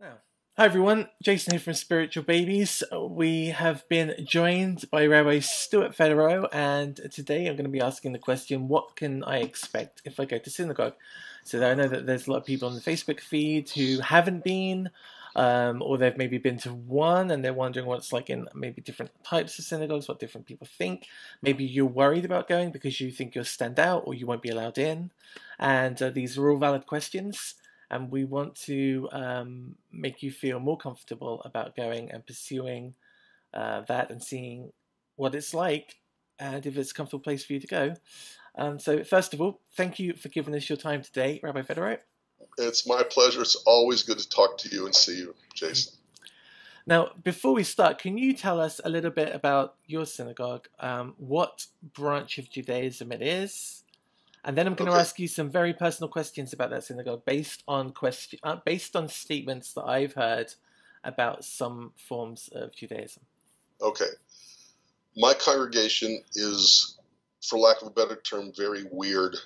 Now, hi everyone, Jason here from Spiritual Babies. We have been joined by Rabbi Stuart Federer, and today I'm going to be asking the question, what can I expect if I go to synagogue? So I know that there's a lot of people on the Facebook feed who haven't been, or they've maybe been to one and they're wondering what it's like in maybe different types of synagogues, what different people think. Maybe you're worried about going because you think you'll stand out or you won't be allowed in. And these are all valid questions. And we want to make you feel more comfortable about going and pursuing that and seeing what it's like and if it's a comfortable place for you to go. So first of all, thank you for giving us your time today, Rabbi Federer. It's my pleasure. It's always good to talk to you and see you, Jason. Now, before we start, can you tell us a little bit about your synagogue, what branch of Judaism it is? And then I'm going to ask you some very personal questions about that synagogue based on statements that I've heard about some forms of Judaism. Okay. My congregation is, for lack of a better term, very weird.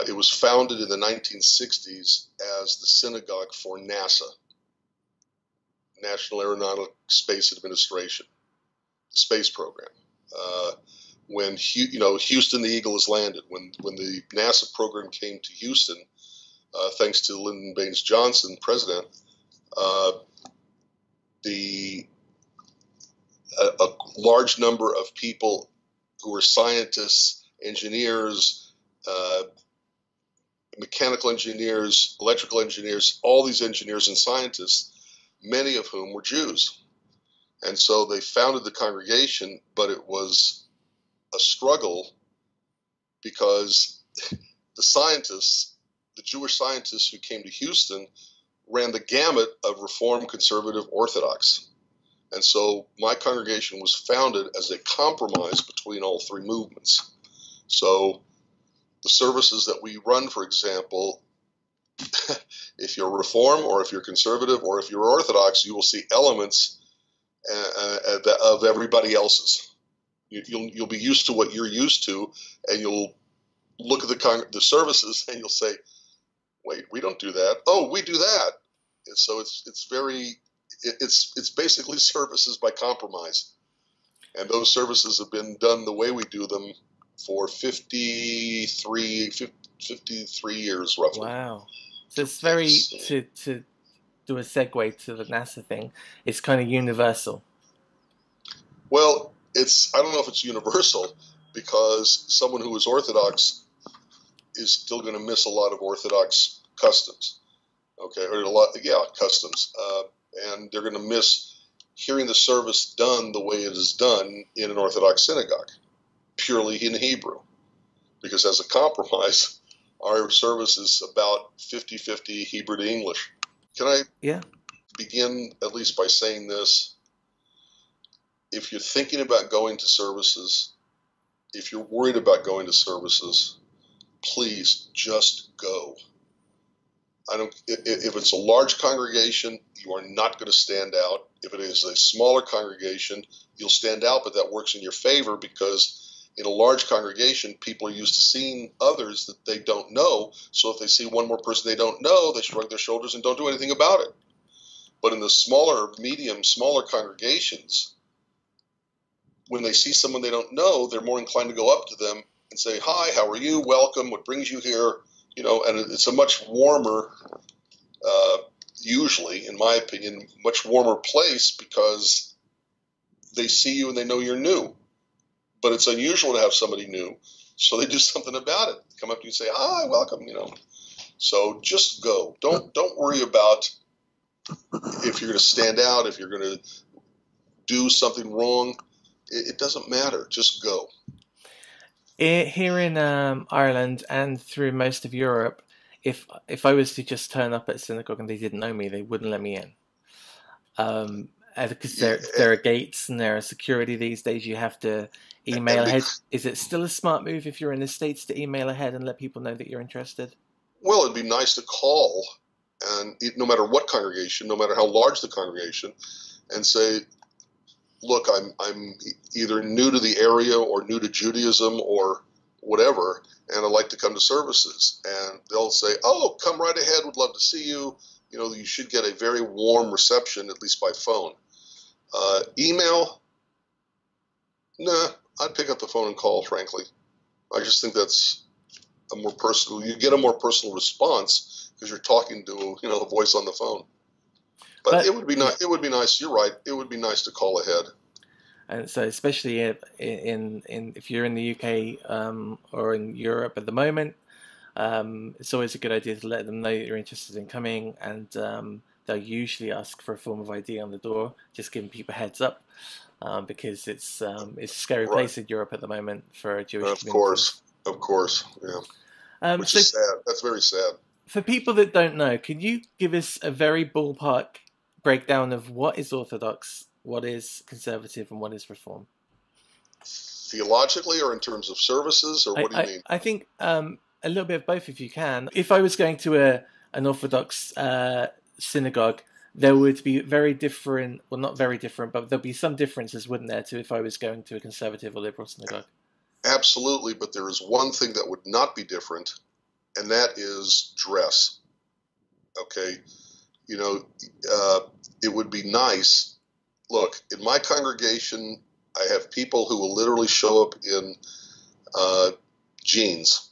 It was founded in the 1960s as the synagogue for NASA, National Aeronautical Space Administration, the space program. When Houston the Eagle has landed, when the NASA program came to Houston, thanks to Lyndon Baines Johnson, president, a large number of people who were scientists, engineers, mechanical engineers, electrical engineers, all these engineers and scientists, many of whom were Jews. And so they founded the congregation, but it was a struggle because the Jewish scientists who came to Houston ran the gamut of Reform, Conservative, Orthodox. And so my congregation was founded as a compromise between all three movements. So the services that we run, for example, if you're Reform or if you're Conservative or if you're Orthodox, you will see elements of everybody else's. You'll be used to what you're used to, and you'll look at the services and you'll say, "Wait, we don't do that. Oh, we do that." And so it's basically services by compromise, and those services have been done the way we do them for 53 years roughly. Wow! So it's very to do a segue to the NASA thing. It's kind of universal. Well, I don't know if it's universal, because someone who is Orthodox is still going to miss a lot of Orthodox customs, customs, and they're going to miss hearing the service done the way it is done in an Orthodox synagogue, purely in Hebrew, because as a compromise, our service is about 50-50 Hebrew to English. Can I begin at least by saying this? If you're thinking about going to services, if you're worried about going to services, please just go. If it's a large congregation, you are not going to stand out. If it is a smaller congregation, you'll stand out, but that works in your favor, because in a large congregation, people are used to seeing others that they don't know. So if they see one more person they don't know, they shrug their shoulders and don't do anything about it. But in the smaller congregations, when they see someone they don't know, they're more inclined to go up to them and say, "Hi, how are you? Welcome. What brings you here?" And it's a much warmer, usually, in my opinion, much warmer place, because they see you and they know you're new. But it's unusual to have somebody new, so they do something about it. Come up to you and say, "Hi, welcome." So just go. Don't worry about if you're going to stand out, if you're going to do something wrong. It doesn't matter. Just go. Here in Ireland and through most of Europe, if I was to just turn up at a synagogue and they didn't know me, they wouldn't let me in. Because there are gates and there are security these days. You have to email ahead. Is it still a smart move if you're in the States to email ahead and let people know that you're interested? Well, it'd be nice to call, and no matter what congregation, no matter how large the congregation, and say, "Look, I'm either new to the area or new to Judaism or whatever, and I'd like to come to services." And they'll say, "Oh, come right ahead. Would love to see you. you should get a very warm reception, at least by phone. Email, nah, I'd pick up the phone and call, frankly. I just think that's you get a more personal response because you're talking to, a voice on the phone. But it would be nice. It would be nice. You're right. It would be nice to call ahead. And so, especially if you're in the UK or in Europe at the moment, it's always a good idea to let them know that you're interested in coming, and they'll usually ask for a form of ID on the door, just giving people a heads up, because it's a scary place in Europe at the moment for a Jewish community. Of course, yeah. Which is sad. That's very sad. For people that don't know, can you give us a very ballpark breakdown of what is Orthodox, what is conservative, and what is Reform? Theologically, or in terms of services, or what do you mean? I think a little bit of both, if you can. If I was going to an Orthodox synagogue, there would be very different, well, not very different, but there'll be some differences, wouldn't there, to if I was going to a conservative or liberal synagogue? Absolutely, but there is one thing that would not be different, and that is dress. Okay? It would be nice. Look, in my congregation, I have people who will literally show up in jeans.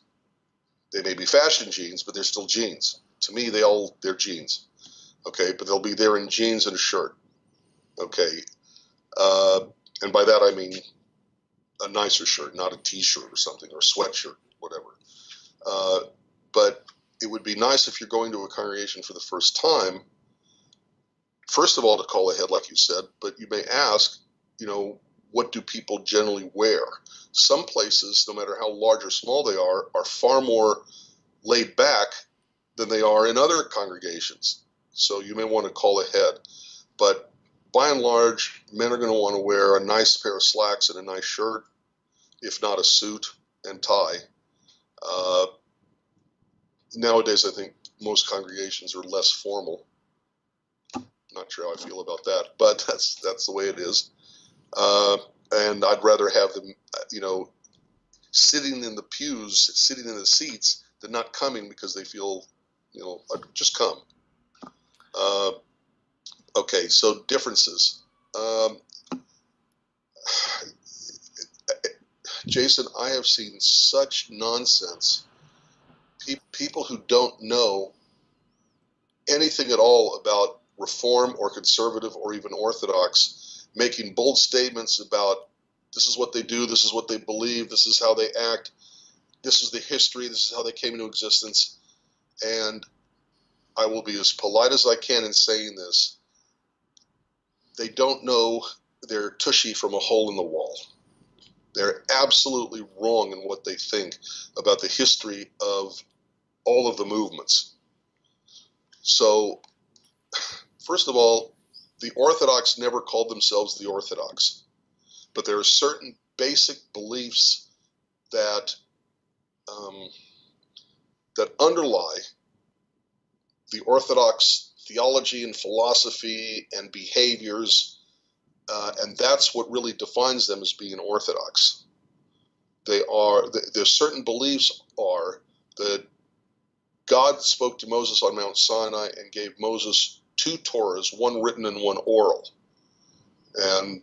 They may be fashion jeans, but they're still jeans. To me, they're jeans. Okay, but they'll be there in jeans and a shirt. Okay, and by that I mean a nicer shirt, not a T-shirt or something, or a sweatshirt, whatever. But it would be nice if you're going to a congregation for the first time, first of all, to call ahead, like you said, but you may ask, what do people generally wear? Some places, no matter how large or small they are far more laid back than they are in other congregations. So you may want to call ahead. But by and large, men are going to want to wear a nice pair of slacks and a nice shirt, if not a suit and tie. Nowadays, I think most congregations are less formal. Not sure how I feel about that, but that's the way it is. And I'd rather have them, sitting in the pews, sitting in the seats, than not coming because they feel, just come. Okay, so differences. Jason, I have seen such nonsense. People who don't know anything at all about Reform or conservative or even Orthodox, making bold statements about this is what they do, this is what they believe, this is how they act, this is the history, this is how they came into existence. And I will be as polite as I can in saying this. They don't know their tushy from a hole in the wall. They're absolutely wrong in what they think about the history of all of the movements. So, first of all, the Orthodox never called themselves the Orthodox. But there are certain basic beliefs that underlie the Orthodox theology and philosophy and behaviors, and that's what really defines them as being Orthodox. Their certain beliefs are that God spoke to Moses on Mount Sinai and gave Moses 2 Torahs, one written and one oral. And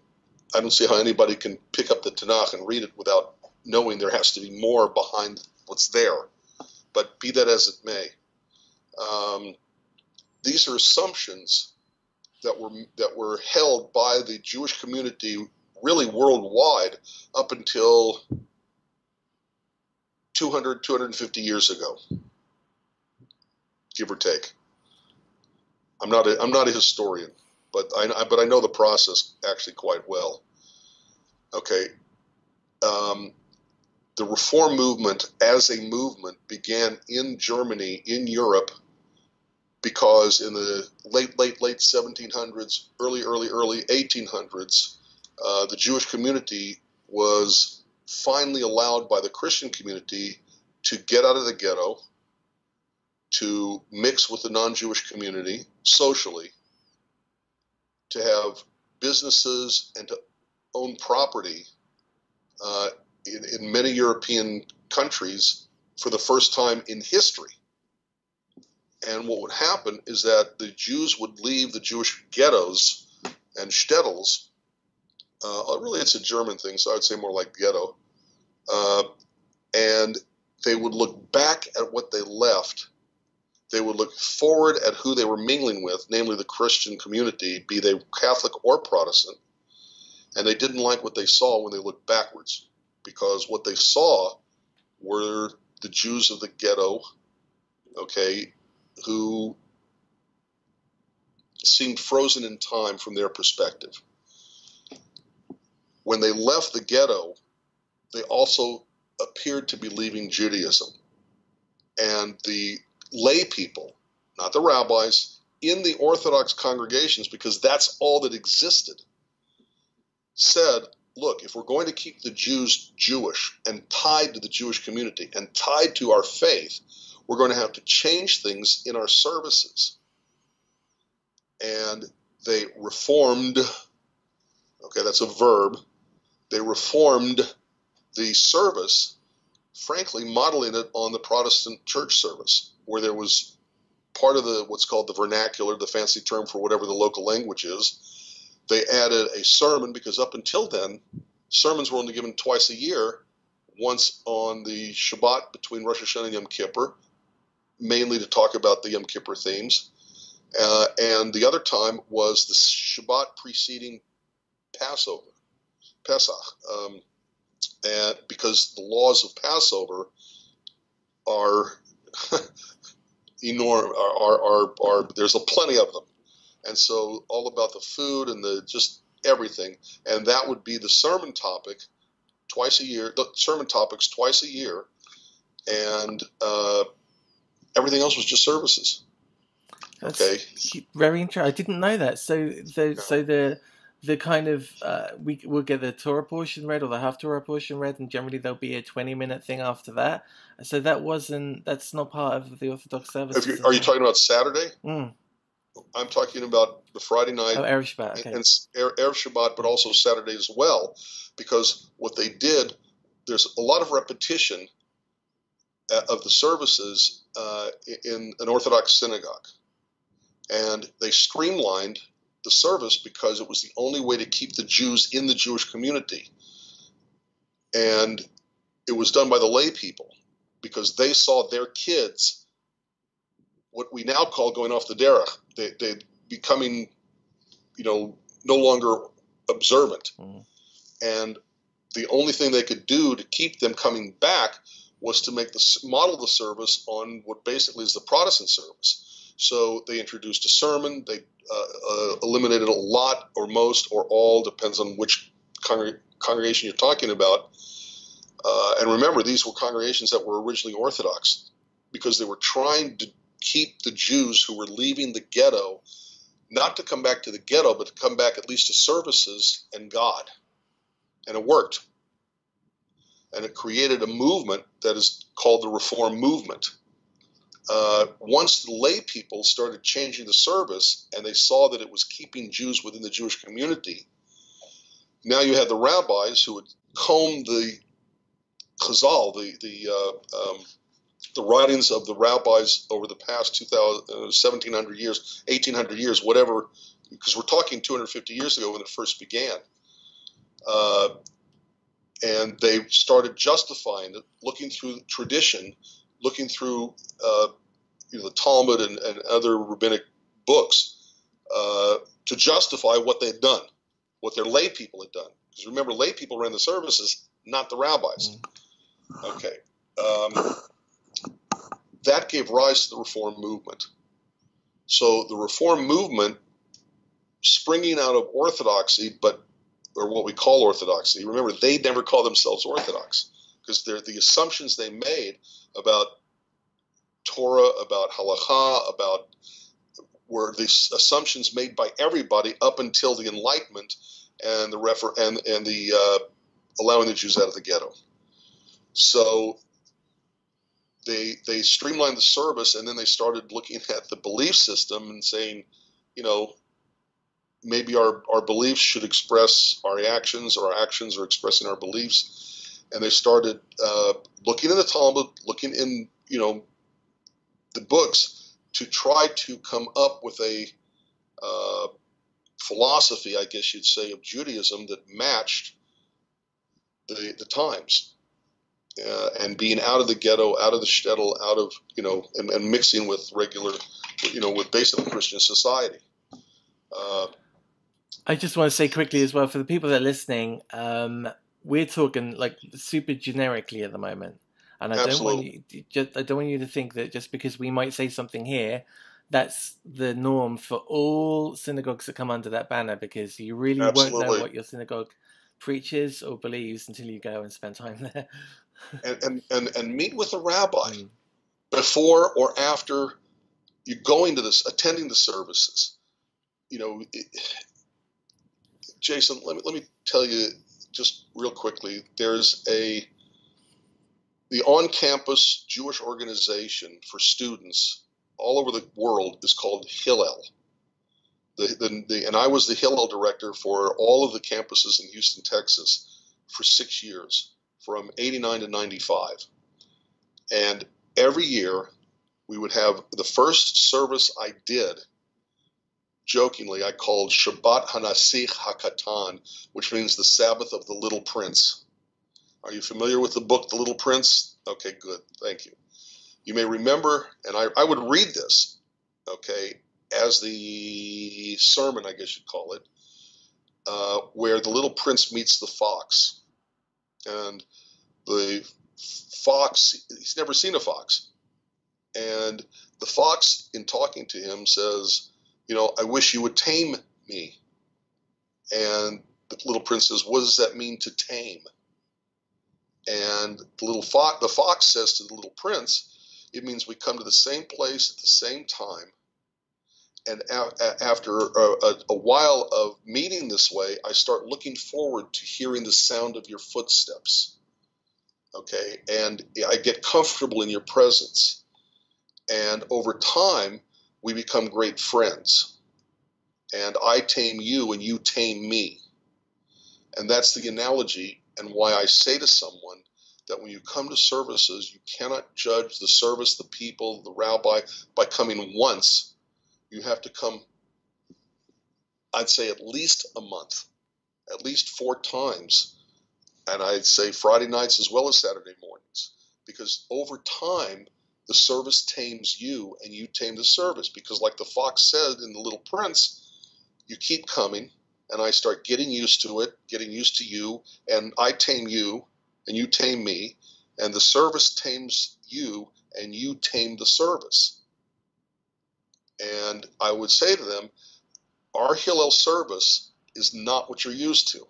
I don't see how anybody can pick up the Tanakh and read it without knowing there has to be more behind what's there. But be that as it may, these are assumptions that were held by the Jewish community really worldwide up until 250 years ago, give or take. I'm not a historian, but I know the process actually quite well. Okay, the Reform movement as a movement began in Germany, in Europe, because in the late 1700s, early 1800s, the Jewish community was finally allowed by the Christian community to get out of the ghetto, to mix with the non-Jewish community socially, to have businesses and to own property in many European countries for the first time in history. And what would happen is that the Jews would leave the Jewish ghettos and shtetls. Really, it's a German thing, so I would say more like ghetto. And they would look back at what they left. They would look forward at who they were mingling with, namely the Christian community, be they Catholic or Protestant. And they didn't like what they saw when they looked backwards, because what they saw were the Jews of the ghetto, okay, who seemed frozen in time from their perspective. When they left the ghetto, they also appeared to be leaving Judaism. And the lay people, not the rabbis, in the Orthodox congregations, because that's all that existed, said, look, if we're going to keep the Jews Jewish and tied to the Jewish community and tied to our faith, we're going to have to change things in our services. And they reformed, okay, that's a verb, they reformed the service, frankly, modeling it on the Protestant church service, where there was part of the what's called the vernacular, the fancy term for whatever the local language is. They added a sermon, because up until then, sermons were only given twice a year, once on the Shabbat between Rosh Hashanah and Yom Kippur, mainly to talk about the Yom Kippur themes. And the other time was the Shabbat preceding Passover, Pesach. And because the laws of Passover are enormous, there's plenty of them, and so all about the food and the just everything, and that would be the sermon topic twice a year. The sermon topics twice a year, and everything else was just services. That's okay, very interesting. I didn't know that. So the kind of we'll get the Torah portion read or the Haftorah portion read, and generally there'll be a 20-minute thing after that. So that's not part of the Orthodox service. Are you talking about Saturday? Mm. I'm talking about the Friday night, Erev Shabbat, okay. and Erev Shabbat, but also Saturday as well, because what they did, there's a lot of repetition of the services in an Orthodox synagogue, and they streamlined the service because it was the only way to keep the Jews in the Jewish community. And it was done by the lay people because they saw their kids, what we now call going off the derech, they becoming, no longer observant. Mm. And the only thing they could do to keep them coming back was to model the service on what basically is the Protestant service. So they introduced a sermon. They eliminated a lot or most or all, depends on which congregation you're talking about. And remember, these were congregations that were originally Orthodox because they were trying to keep the Jews who were leaving the ghetto, not to come back to the ghetto, but to come back at least to services and God. And it worked. And it created a movement that is called the Reform Movement. Once the lay people started changing the service and they saw that it was keeping Jews within the Jewish community, now you had the rabbis who would comb the Chazal, the writings of the rabbis over the past 1,700 years, 1,800 years, whatever, because we're talking 250 years ago when it first began. And they started justifying it, looking through tradition, looking through the Talmud and other rabbinic books to justify what they'd done, what their lay people had done. Because remember, lay people ran the services, not the rabbis. Okay. That gave rise to the Reform movement. So the Reform movement, springing out of Orthodoxy, or what we call Orthodoxy, remember, they never call themselves Orthodox because the assumptions they made about Torah, about halakha, were the assumptions made by everybody up until the Enlightenment and the allowing the Jews out of the ghetto. So they streamlined the service, and then they started looking at the belief system and saying, maybe our beliefs should express our actions, or our actions are expressing our beliefs. And they started looking in the Talmud, looking in, the books, to try to come up with a philosophy, I guess you'd say, of Judaism that matched the times, and being out of the ghetto, out of the shtetl, out of, and mixing with regular, with basic Christian society. I just want to say quickly as well, for the people that are listening, we're talking like super generically at the moment, and I don't want you to think that just because we might say something here, that's the norm for all synagogues that come under that banner, because you really won't know what your synagogue preaches or believes until you go and spend time there. and meet with a rabbi before or after you're going to attending the services. Jason, let me tell you just real quickly. There's the on-campus Jewish organization for students all over the world is called Hillel. And I was the Hillel director for all of the campuses in Houston, Texas for 6 years, from 89 to 95. And every year we would have the first service I did, jokingly, I called Shabbat HaNasich HaKatan, which means the Sabbath of the Little Prince. Are you familiar with the book, The Little Prince? Okay, good. Thank you. You may remember, and I would read this, okay, as the sermon, I guess you'd call it, where the little prince meets the fox. And the fox, he's never seen a fox. And the fox, in talking to him, says, I wish you would tame me. And the little prince says, what does that mean, to tame? And the fox says to the little prince, it means we come to the same place at the same time. And after a while of meeting this way, I start looking forward to hearing the sound of your footsteps. Okay, and I get comfortable in your presence. And over time, we become great friends. And I tame you and you tame me. And that's the analogy, and why I say to someone that when you come to services, you cannot judge the service, the people, the rabbi by coming once. You have to come, I'd say, at least a month, at least 4 times. And I'd say Friday nights as well as Saturday mornings, because over time, the service tames you and you tame the service. Because like the fox said in The Little Prince, you keep coming and I start getting used to it, getting used to you, and I tame you and you tame me, and the service tames you and you tame the service. And I would say to them, our Hillel service is not what you're used to.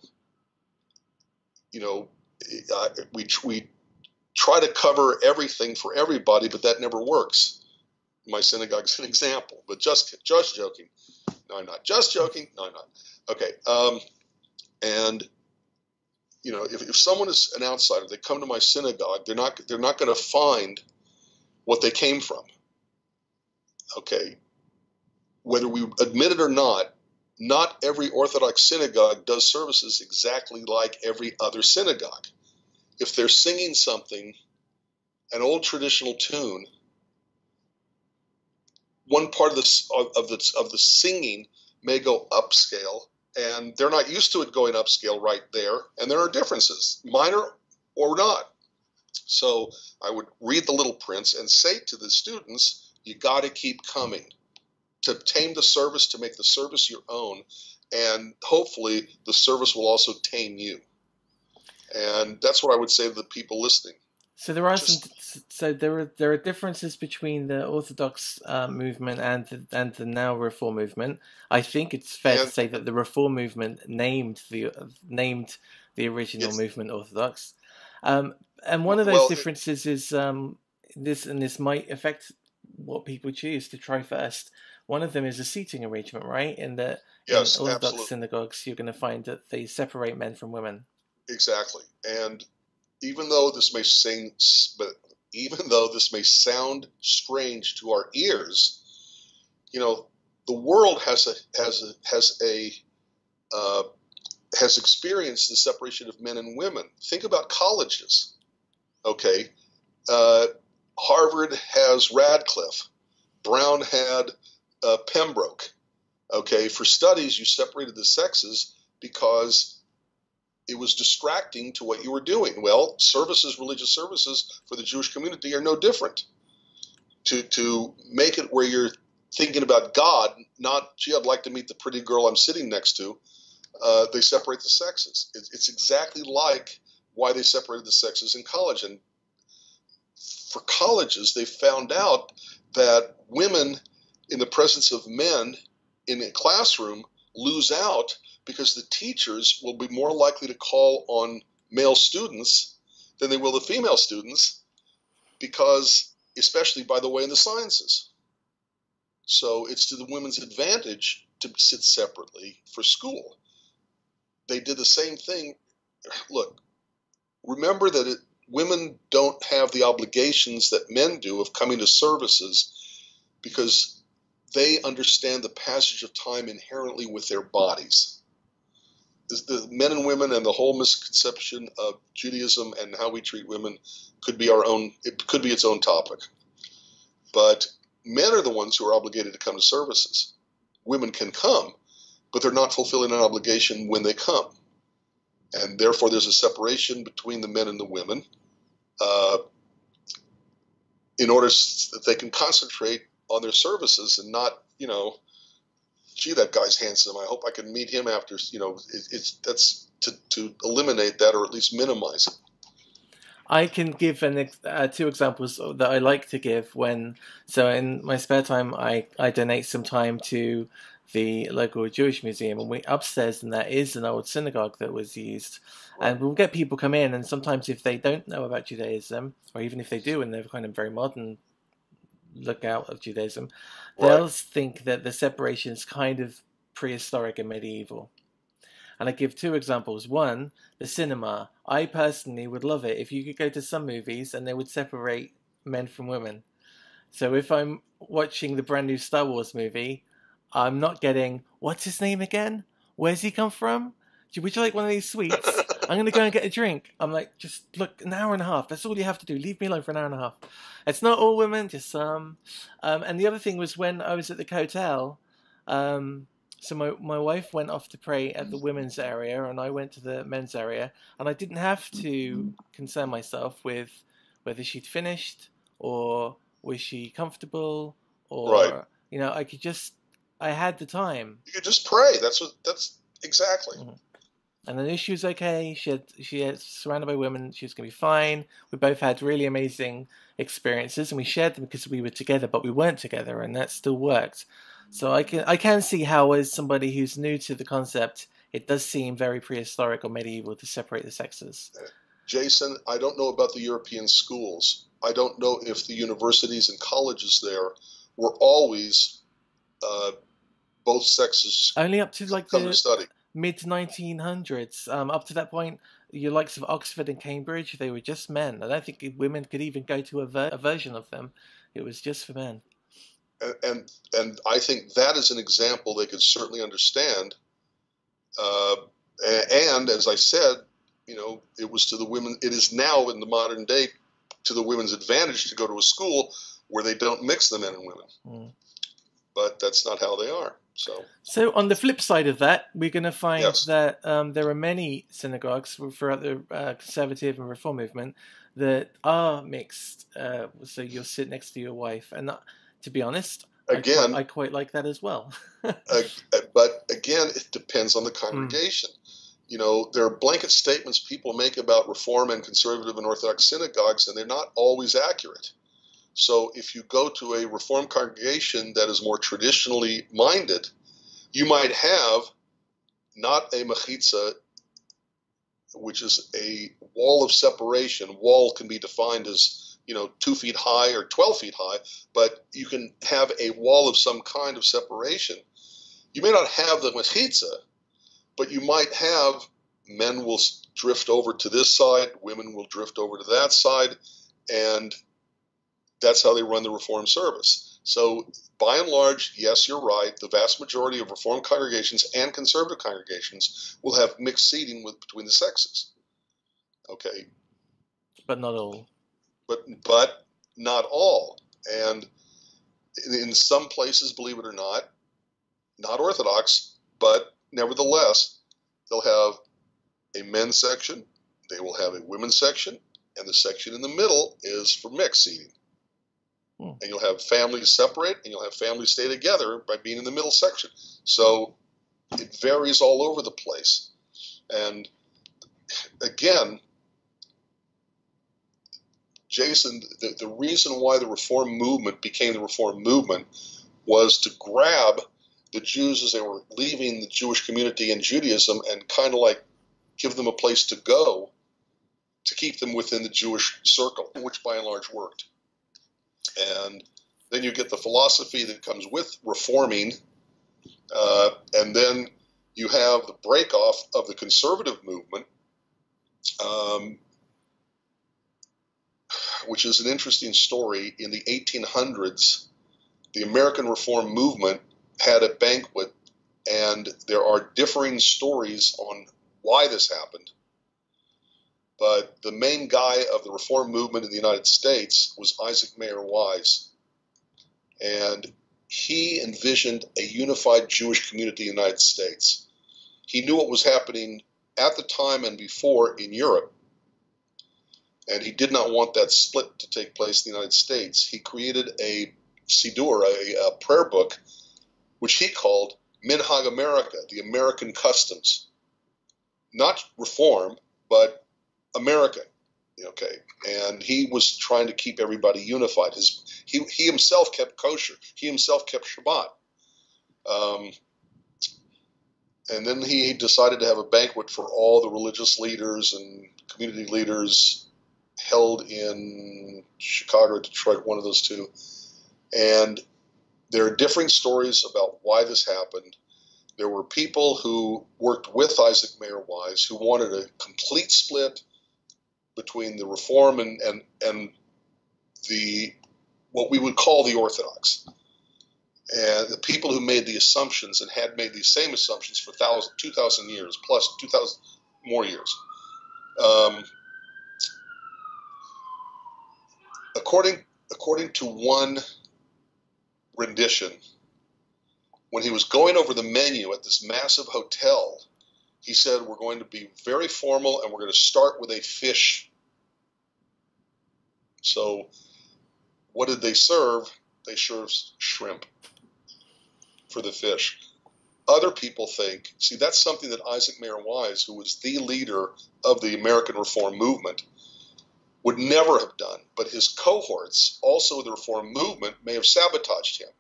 We try to cover everything for everybody, but that never works. My synagogue's an example, but just joking. No, I'm not. Just joking. No, I'm not. Okay. And if someone is an outsider, they come to my synagogue, they're not going to find what they came from. Okay. Whether we admit it or not every Orthodox synagogue does services exactly like every other synagogue. If they're singing something, an old traditional tune, one part of the singing may go upscale, and they're not used to it going upscale right there, and there are differences, minor or not. So I would read The Little Prince and say to the students, you got to keep coming to tame the service, to make the service your own, and hopefully the service will also tame you. And that's what I would say to the people listening. So there are differences between the Orthodox movement and the now Reform movement. I think it's fair to say that the Reform movement named the original movement Orthodox, and one of those differences is this might affect what people choose to try first. One of them is a seating arrangement, right? In Orthodox absolutely. Synagogues, you're going to find that they separate men from women. Exactly, and even though this may sound strange to our ears, the world has experienced the separation of men and women. Think about colleges. Okay, Harvard has Radcliffe. Brown had Pembroke. Okay, for studies, you separated the sexes because it was distracting to what you were doing. Well, services, religious services for the Jewish community are no different. To make it where you're thinking about God, not, gee, I'd like to meet the pretty girl I'm sitting next to, they separate the sexes. It's exactly like why they separated the sexes in college. And for colleges, they found out that women in the presence of men in a classroom lose out because the teachers will be more likely to call on male students than they will the female students, because, especially, by the way, in the sciences. So it's to the women's advantage to sit separately for school. They did the same thing. Look, remember that women don't have the obligations that men do of coming to services because they understand the passage of time inherently with their bodies. The men and women and the whole misconception of Judaism and how we treat women could be its own topic. But men are the ones who are obligated to come to services. Women can come, but they're not fulfilling an obligation when they come. And therefore there's a separation between the men and the women in order that they can concentrate on their services and not, gee, that guy's handsome, I hope I can meet him after, that's to eliminate that or at least minimize it. I can give two examples that I like to give so in my spare time, I donate some time to the local Jewish museum, and upstairs in that is an old synagogue that was used. And we'll get people come in, and sometimes if they don't know about Judaism, or even if they do and they're kind of very modern look out of Judaism, they'll think that the separation is kind of prehistoric and medieval. And I give two examples. One, the cinema. I personally would love it if you could go to some movies and they would separate men from women. So if I'm watching the brand new Star Wars movie, I'm not getting, what's his name again? Where's he come from? Would you like one of these sweets? I'm going to go and get a drink. I'm like, just look, an hour and a half. That's all you have to do. Leave me alone for an hour and a half. It's not all women, just some. And the other thing was when I was at the hotel, so my wife went off to pray at the women's area, and I went to the men's area, and I didn't have to concern myself with whether she'd finished or was she comfortable, or I had the time. You could just pray. That's exactly. Mm-hmm. And then she was okay. She had surrounded by women. She was going to be fine. We both had really amazing experiences, and we shared them because we were together, but we weren't together, and that still worked. So I can see how, as somebody who's new to the concept, it does seem very prehistoric or medieval to separate the sexes. Jason, I don't know about the European schools. I don't know if the universities and colleges there were always both sexes only up to like come to study. Mid-1900s. Up to that point, your likes of Oxford and Cambridge, they were just men. I don't think women could even go to a version of them. It was just for men. And I think that is an example they could certainly understand. And as I said, it was to the women. It is now in the modern day to the women's advantage to go to a school where they don't mix the men and women. Mm. But that's not how they are. So on the flip side of that, we're going to find that there are many synagogues throughout the conservative and reform movement that are mixed. So you'll sit next to your wife, and to be honest, again, I quite like that as well. But again, it depends on the congregation. There are blanket statements people make about Reform and Conservative and Orthodox synagogues, and they're not always accurate. So if you go to a Reform congregation that is more traditionally minded, you might have not a mechitza, which is a wall of separation. Wall can be defined as 2 feet high or 12 feet high, but you can have a wall of some kind of separation. You may not have the mechitza, but you might have men will drift over to this side, women will drift over to that side, and that's how they run the Reform service. So by and large, yes, you're right. The vast majority of Reform congregations and conservative congregations will have mixed seating between the sexes. Okay. But not all. But not all. And In some places, believe it or not Orthodox, but nevertheless, they'll have a men's section, they will have a women's section, and the section in the middle is for mixed seating. And you'll have families separate, and you'll have families stay together by being in the middle section. So it varies all over the place. And again, Jason, the reason why the Reform movement became the Reform movement was to grab the Jews as they were leaving the Jewish community in Judaism and kind of like give them a place to go to keep them within the Jewish circle, which by and large worked. And then you get the philosophy that comes with reforming, and then you have the breakoff of the conservative movement, which is an interesting story. In the 1800s, the American Reform movement had a banquet, and there are differing stories on why this happened. But the main guy of the Reform movement in the United States was Isaac Mayer Wise. And he envisioned a unified Jewish community in the United States. He knew what was happening at the time and before in Europe, and he did not want that split to take place in the United States. He created a Siddur, a prayer book, which he called Minhag America, the American customs. Not Reform, but American, okay, and he was trying to keep everybody unified. He himself kept kosher. He himself kept Shabbat. And then he decided to have a banquet for all the religious leaders and community leaders held in Chicago or Detroit, one of those two. And there are differing stories about why this happened. There were people who worked with Isaac Mayer Wise who wanted a complete split between the Reform and the what we would call the Orthodox, and the people who made the assumptions and had made these same assumptions for 2,000 years plus 2,000 more years. According to one rendition, when he was going over the menu at this massive hotel, he said, "We're going to be very formal, and we're going to start with a fish." So what did they serve? They served shrimp for the fish. Other people think, see, that's something that Isaac Mayer Wise, who was the leader of the American Reform movement, would never have done. But his cohorts, also the Reform movement, may have sabotaged him.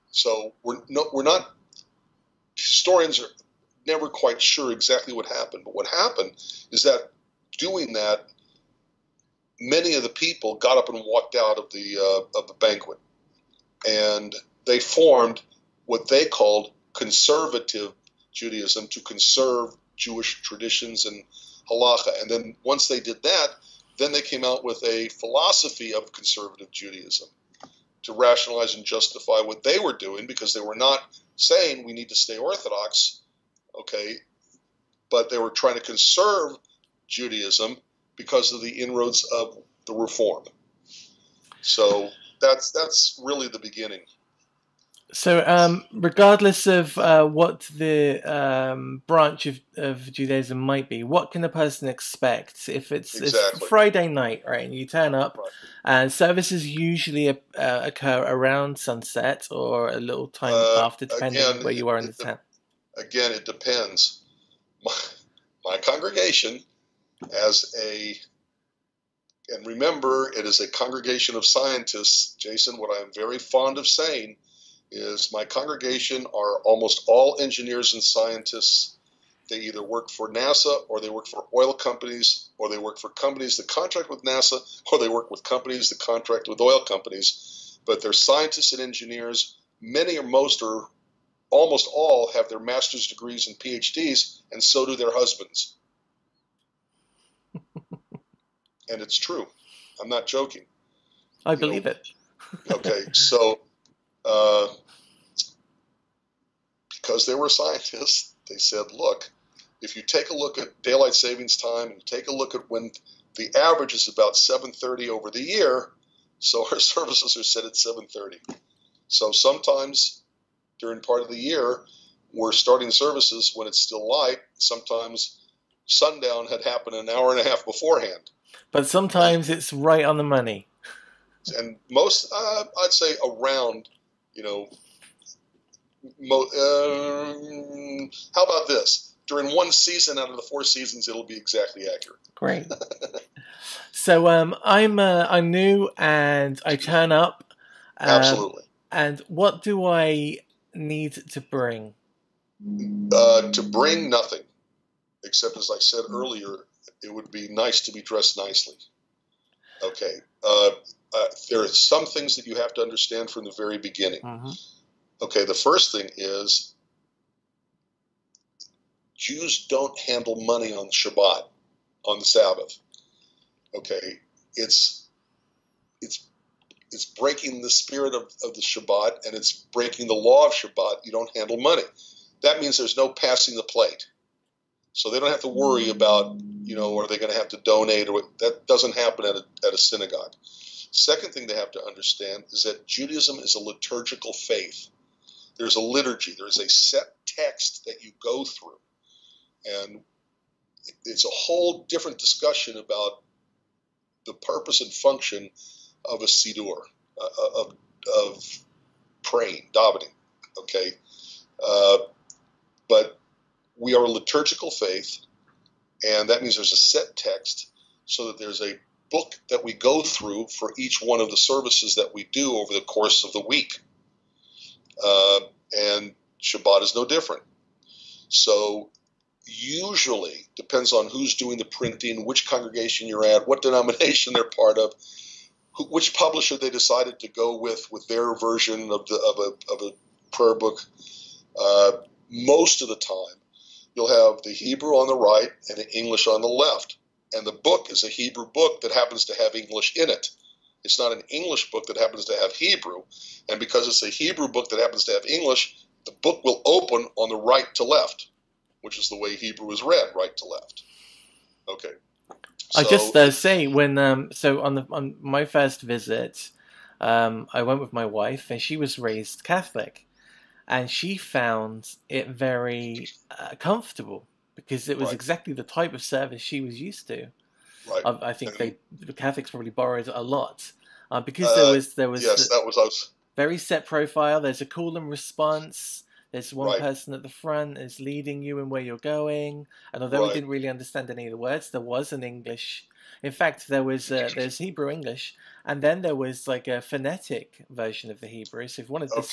So we're not, historians are never quite sure exactly what happened. But what happened is that doing that, many of the people got up and walked out of the banquet, and they formed what they called conservative Judaism, to conserve Jewish traditions and halacha. And then once they did that, then they came out with a philosophy of conservative Judaism to rationalize and justify what they were doing, because they were not saying we need to stay Orthodox, okay, but they were trying to conserve Judaism because of the inroads of the Reform. So that's really the beginning. So regardless of what the branch of Judaism might be, what can a person expect if it's Friday night, right, and you turn up, right, and services usually occur around sunset or a little time after, depending on where you are in the town? Again, it depends. My congregation, and remember, it is a congregation of scientists, Jason. What I am very fond of saying is my congregation are almost all engineers and scientists. They either work for NASA, or they work for oil companies, or they work for companies that contract with NASA, or they work with companies that contract with oil companies. But they're scientists and engineers. Many or most or almost all have their master's degrees and PhDs, and so do their husbands. And it's true. I'm not joking. I believe it. Okay, so because they were scientists, they said, look, if you take a look at daylight savings time and you take a look at when the average is about 7:30 over the year, so our services are set at 7:30. So sometimes during part of the year, we're starting services when it's still light. Sometimes sundown had happened an hour and a half beforehand. But sometimes it's right on the money. And most, I'd say around, you know, how about this? During one season out of the 4 seasons, it'll be exactly accurate. Great. So I'm new and I turn up. Absolutely. And what do I need to bring? To bring nothing, except as I said earlier, it would be nice to be dressed nicely. Okay. There are some things that you have to understand from the very beginning. Mm-hmm. Okay, the first thing is Jews don't handle money on Shabbat, on the Sabbath. Okay, it's breaking the spirit of the Shabbat, and it's breaking the law of Shabbat. You don't handle money. That means there's no passing the plate. So they don't have to worry about, are they going to have to donate? That doesn't happen at a synagogue. Second thing they have to understand is that Judaism is a liturgical faith. There's a liturgy. There's a set text that you go through. And it's a whole different discussion about the purpose and function of a siddur, of praying, davening, okay? But we are a liturgical faith, and that means there's a set text so that there's a book that we go through for each one of the services that we do over the course of the week. And Shabbat is no different. So usually, depends on who's doing the printing, which congregation you're at, what denomination they're part of, which publisher they decided to go with their version of a prayer book. Most of the time, you'll have the Hebrew on the right and the English on the left. And the book is a Hebrew book that happens to have English in it. It's not an English book that happens to have Hebrew. And because it's a Hebrew book that happens to have English, the book will open on the right to left, which is the way Hebrew is read, right to left. Okay. I just say when so on my first visit, I went with my wife, and she was raised Catholic, and she found it very comfortable because it was exactly the type of service she was used to. Right. I think the Catholics probably borrowed a lot because there was yes, that was us. Very set profile. There's a call and response. There's one Right. person at the front is leading you in where you're going. And although we didn't really understand any of the words, there was an English. In fact, there's Hebrew English, and then there was like a phonetic version of the Hebrew. So if you wanted to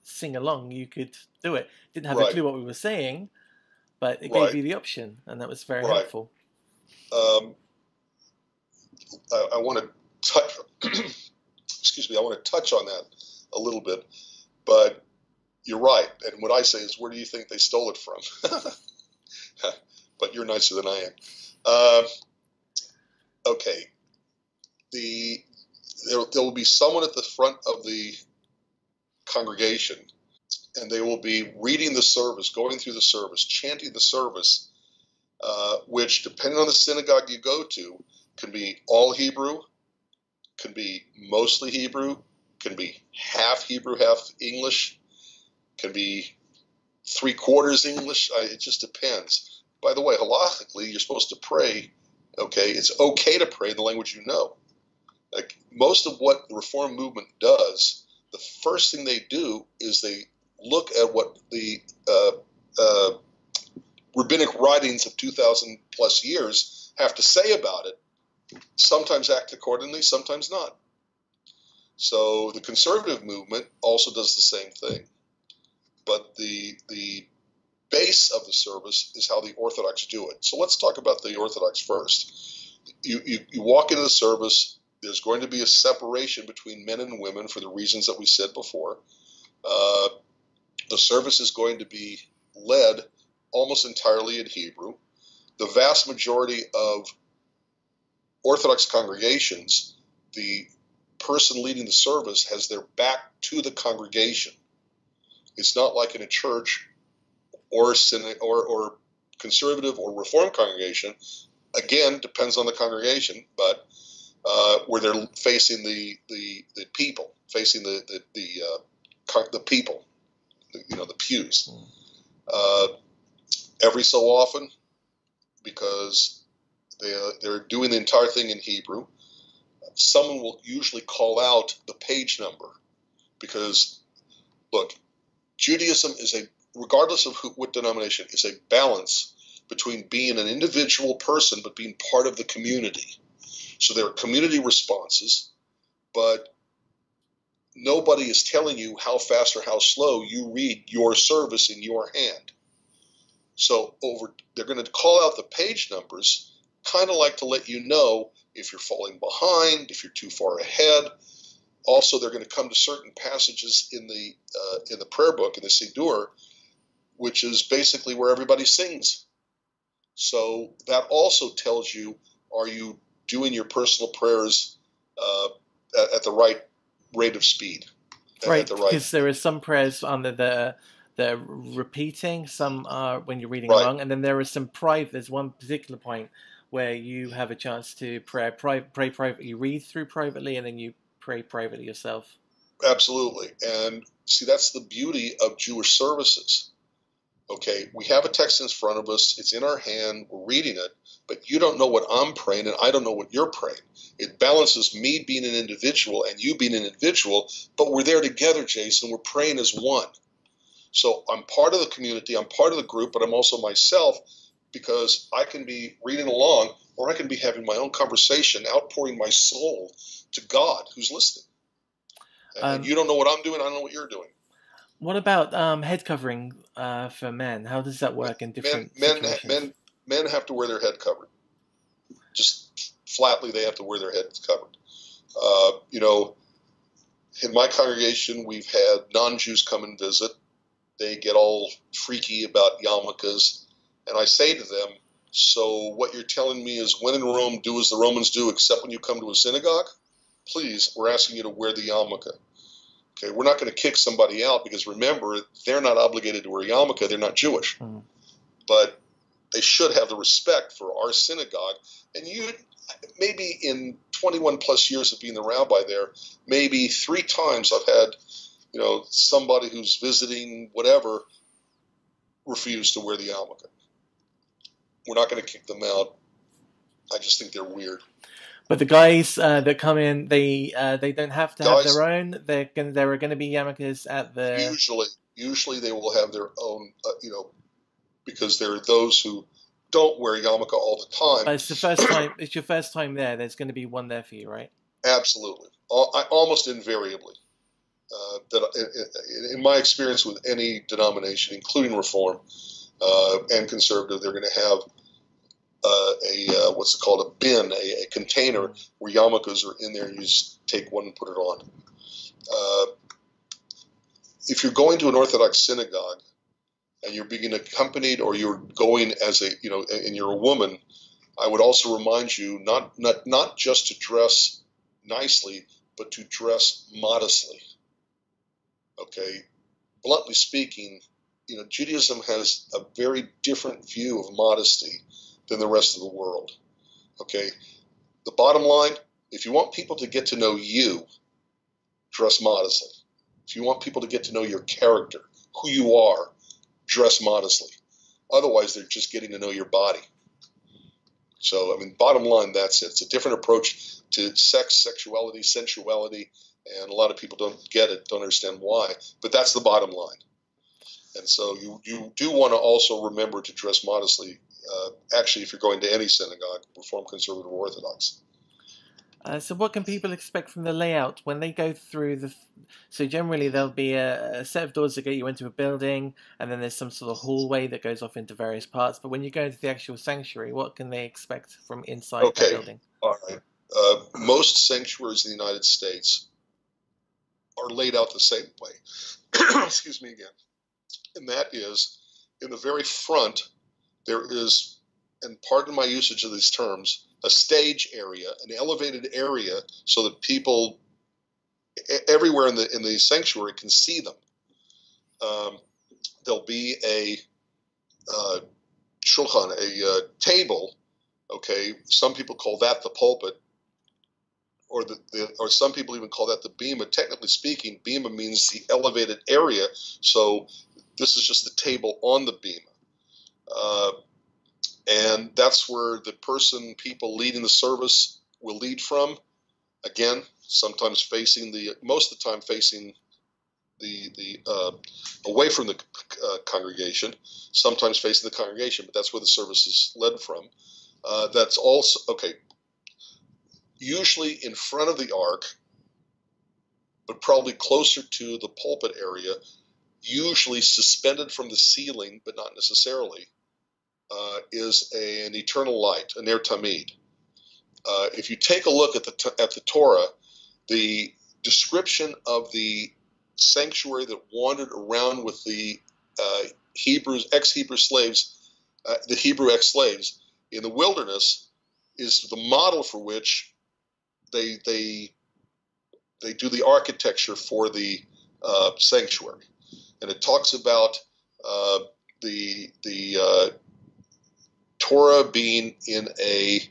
sing along, you could do it. Didn't have a clue what we were saying, but it gave you the option, and that was very helpful. I want to touch. Excuse me. I want to touch on that a little bit, but you're right. And what I say is, where do you think they stole it from? But you're nicer than I am. Okay. There will be someone at the front of the congregation, and they will be reading the service, going through the service, chanting the service, which, depending on the synagogue you go to, can be all Hebrew, can be mostly Hebrew, can be half Hebrew, half English, can be 3/4 English. It just depends. By the way, halachically, you're supposed to pray. Okay, it's okay to pray in the language you know. Like most of what the Reform movement does, the first thing they do is they look at what the rabbinic writings of 2,000 plus years have to say about it. Sometimes act accordingly, sometimes not. So the conservative movement also does the same thing. But the base of the service is how the Orthodox do it. So let's talk about the Orthodox first. You walk into the service, there's going to be a separation between men and women for the reasons that we said before. The service is going to be led almost entirely in Hebrew. The vast majority of Orthodox congregations, the person leading the service has their back to the congregation. It's not like in a church or conservative or Reform congregation. Again, depends on the congregation, but where they're facing the people, facing the the people, the pews. Every so often, because they're doing the entire thing in Hebrew, someone will usually call out the page number, because look, Judaism is regardless of what denomination, is a balance between being an individual person but being part of the community. So there are community responses, but nobody is telling you how fast or how slow you read your service in your hand. So they're going to call out the page numbers, kind of like to let you know if you're falling behind, if you're too far ahead. Also, they're going to come to certain passages in the prayer book, in the Siddur, which is basically where everybody sings. So that also tells you, are you doing your personal prayers at the right rate of speed? Right, because there are some prayers under the repeating, some are when you're reading along, and then there are some private. There's one particular point where you have a chance to pray privately. You read through privately, and then you pray privately yourself. Absolutely, and see, that's the beauty of Jewish services. Okay, we have a text in front of us. It's in our hand. We're reading it, but you don't know what I'm praying, and I don't know what you're praying. It balances me being an individual and you being an individual, but we're there together, Jason. We're praying as one. So I'm part of the community. I'm part of the group, but I'm also myself, because I can be reading along, or I can be having my own conversation, outpouring my soul to God who's listening. And you don't know what I'm doing. I don't know what you're doing. What about head covering for men? How does that work in different situations? Men have to wear their head covered. Just flatly, they have to wear their heads covered. In my congregation, we've had non-Jews come and visit. They get all freaky about yarmulkes. And I say to them, so what you're telling me is, when in Rome, do as the Romans do, except when you come to a synagogue? Please, we're asking you to wear the yarmulke. Okay, we're not going to kick somebody out, because remember, they're not obligated to wear yarmulke. They're not Jewish. But they should have the respect for our synagogue. And maybe in 21 plus years of being the rabbi there, maybe 3 times I've had, somebody who's visiting, whatever, refuse to wear the yarmulke. We're not going to kick them out. I just think they're weird. But the guys that come in, they don't have to have their own. There are going to be yarmulkes at the. Usually they will have their own. Because there are those who don't wear yarmulke all the time. But it's the first time. It's your first time there. There's going to be one there for you, right? Absolutely, almost invariably. In my experience with any denomination, including Reform and Conservative, they're going to have what's it called, a bin, a container where yarmulkes are in there, and you just take one and put it on. If you're going to an Orthodox synagogue and you're being accompanied, or you're going as and you're a woman, I would also remind you not just to dress nicely, but to dress modestly. Okay, bluntly speaking, Judaism has a very different view of modesty than the rest of the world. Okay, the bottom line: if you want people to get to know you, dress modestly. If you want people to get to know your character, who you are, dress modestly. Otherwise, they're just getting to know your body. So, bottom line, that's it. It's a different approach to sex, sexuality, sensuality, and a lot of people don't get it, don't understand why. But that's the bottom line. And so you do want to also remember to dress modestly, actually, if you're going to any synagogue, Reform, Conservative, or Orthodox. So what can people expect from the layout when they go through so generally there'll be a set of doors that get you into a building, and then there's some sort of hallway that goes off into various parts. But when you go into the actual sanctuary, what can they expect from inside the building? All right. Most sanctuaries in the United States are laid out the same way. Excuse me again. And that is, in the very front, there is, and pardon my usage of these terms, a stage area, an elevated area, so that people everywhere in the sanctuary can see them. There'll be a shulchan, a table. Okay, some people call that the pulpit, or some people even call that the bema. Technically speaking, bema means the elevated area. So this is just the table on the bema. And that's where people leading the service will lead from. Again, sometimes most of the time facing the away from the congregation, sometimes facing the congregation, but that's where the service is led from. That's also, okay, usually in front of the ark, but probably closer to the pulpit area, usually suspended from the ceiling, but not necessarily, is an eternal light, a ner tamid. If you take a look at the Torah, the description of the sanctuary that wandered around with the ex-Hebrew slaves, the Hebrew ex-slaves in the wilderness, is the model for which they do the architecture for the sanctuary, and it talks about the Torah being in a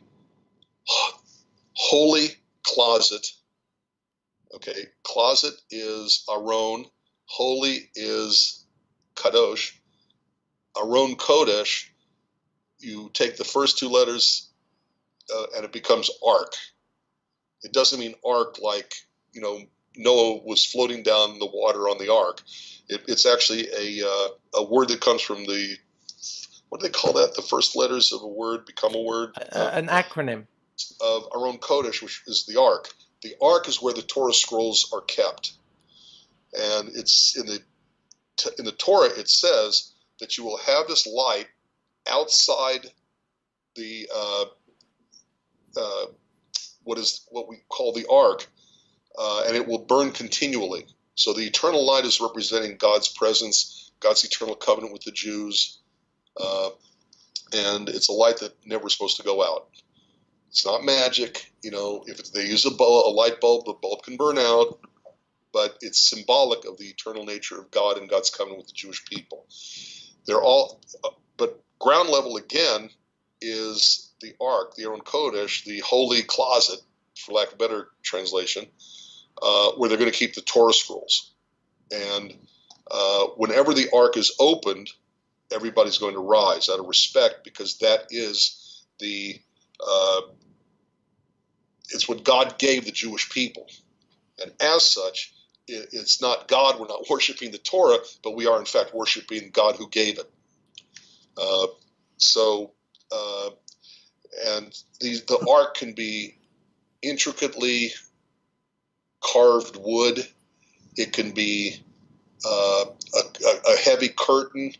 holy closet. Okay, closet is Aron, holy is Kadosh. Aron Kodesh, you take the first two letters and it becomes ark. It doesn't mean ark like, Noah was floating down the water on the ark. It's actually a word that comes from what do they call that? The first letters of a word become a word? An acronym. Of Aron Kodesh, which is the ark. The ark is where the Torah scrolls are kept. And it's in the Torah, it says that you will have this light outside the what we call the ark, and it will burn continually. So the eternal light is representing God's presence, God's eternal covenant with the Jews, and it's a light that never is supposed to go out. It's not magic, if they use a light bulb, the bulb can burn out, but it's symbolic of the eternal nature of God and God's covenant with the Jewish people. But ground level again is the ark, the Aron Kodesh, the holy closet, for lack of a better translation, where they're going to keep the Torah scrolls. And whenever the ark is opened, everybody's going to rise out of respect, because that is it's what God gave the Jewish people. And as such, it's not God, we're not worshiping the Torah, but we are in fact worshiping God who gave it. And the ark can be intricately carved wood. It can be a heavy curtain.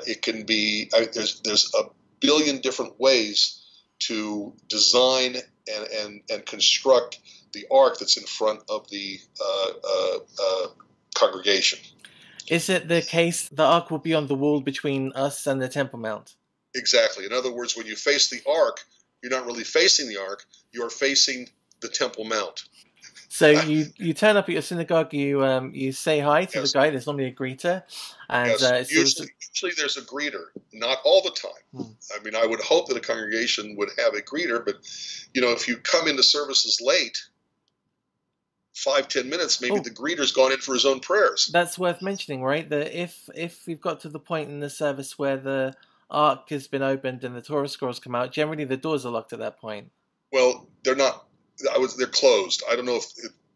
It can be, there's a billion different ways to design and construct the ark that's in front of the congregation. Is it the case the ark will be on the wall between us and the Temple Mount? Exactly. In other words, when you face the ark, you're not really facing the ark, you're facing the Temple Mount. So you turn up at your synagogue, you say hi to the guy. There's normally a greeter, and usually there's a greeter. Not all the time. I mean, I would hope that a congregation would have a greeter, but if you come into services late, 5-10 minutes, maybe the greeter's gone in for his own prayers. That's worth mentioning, right? That if we've got to the point in the service where the ark has been opened and the Torah scrolls come out, generally the doors are locked at that point. Well, they're not. They're closed. I don't know if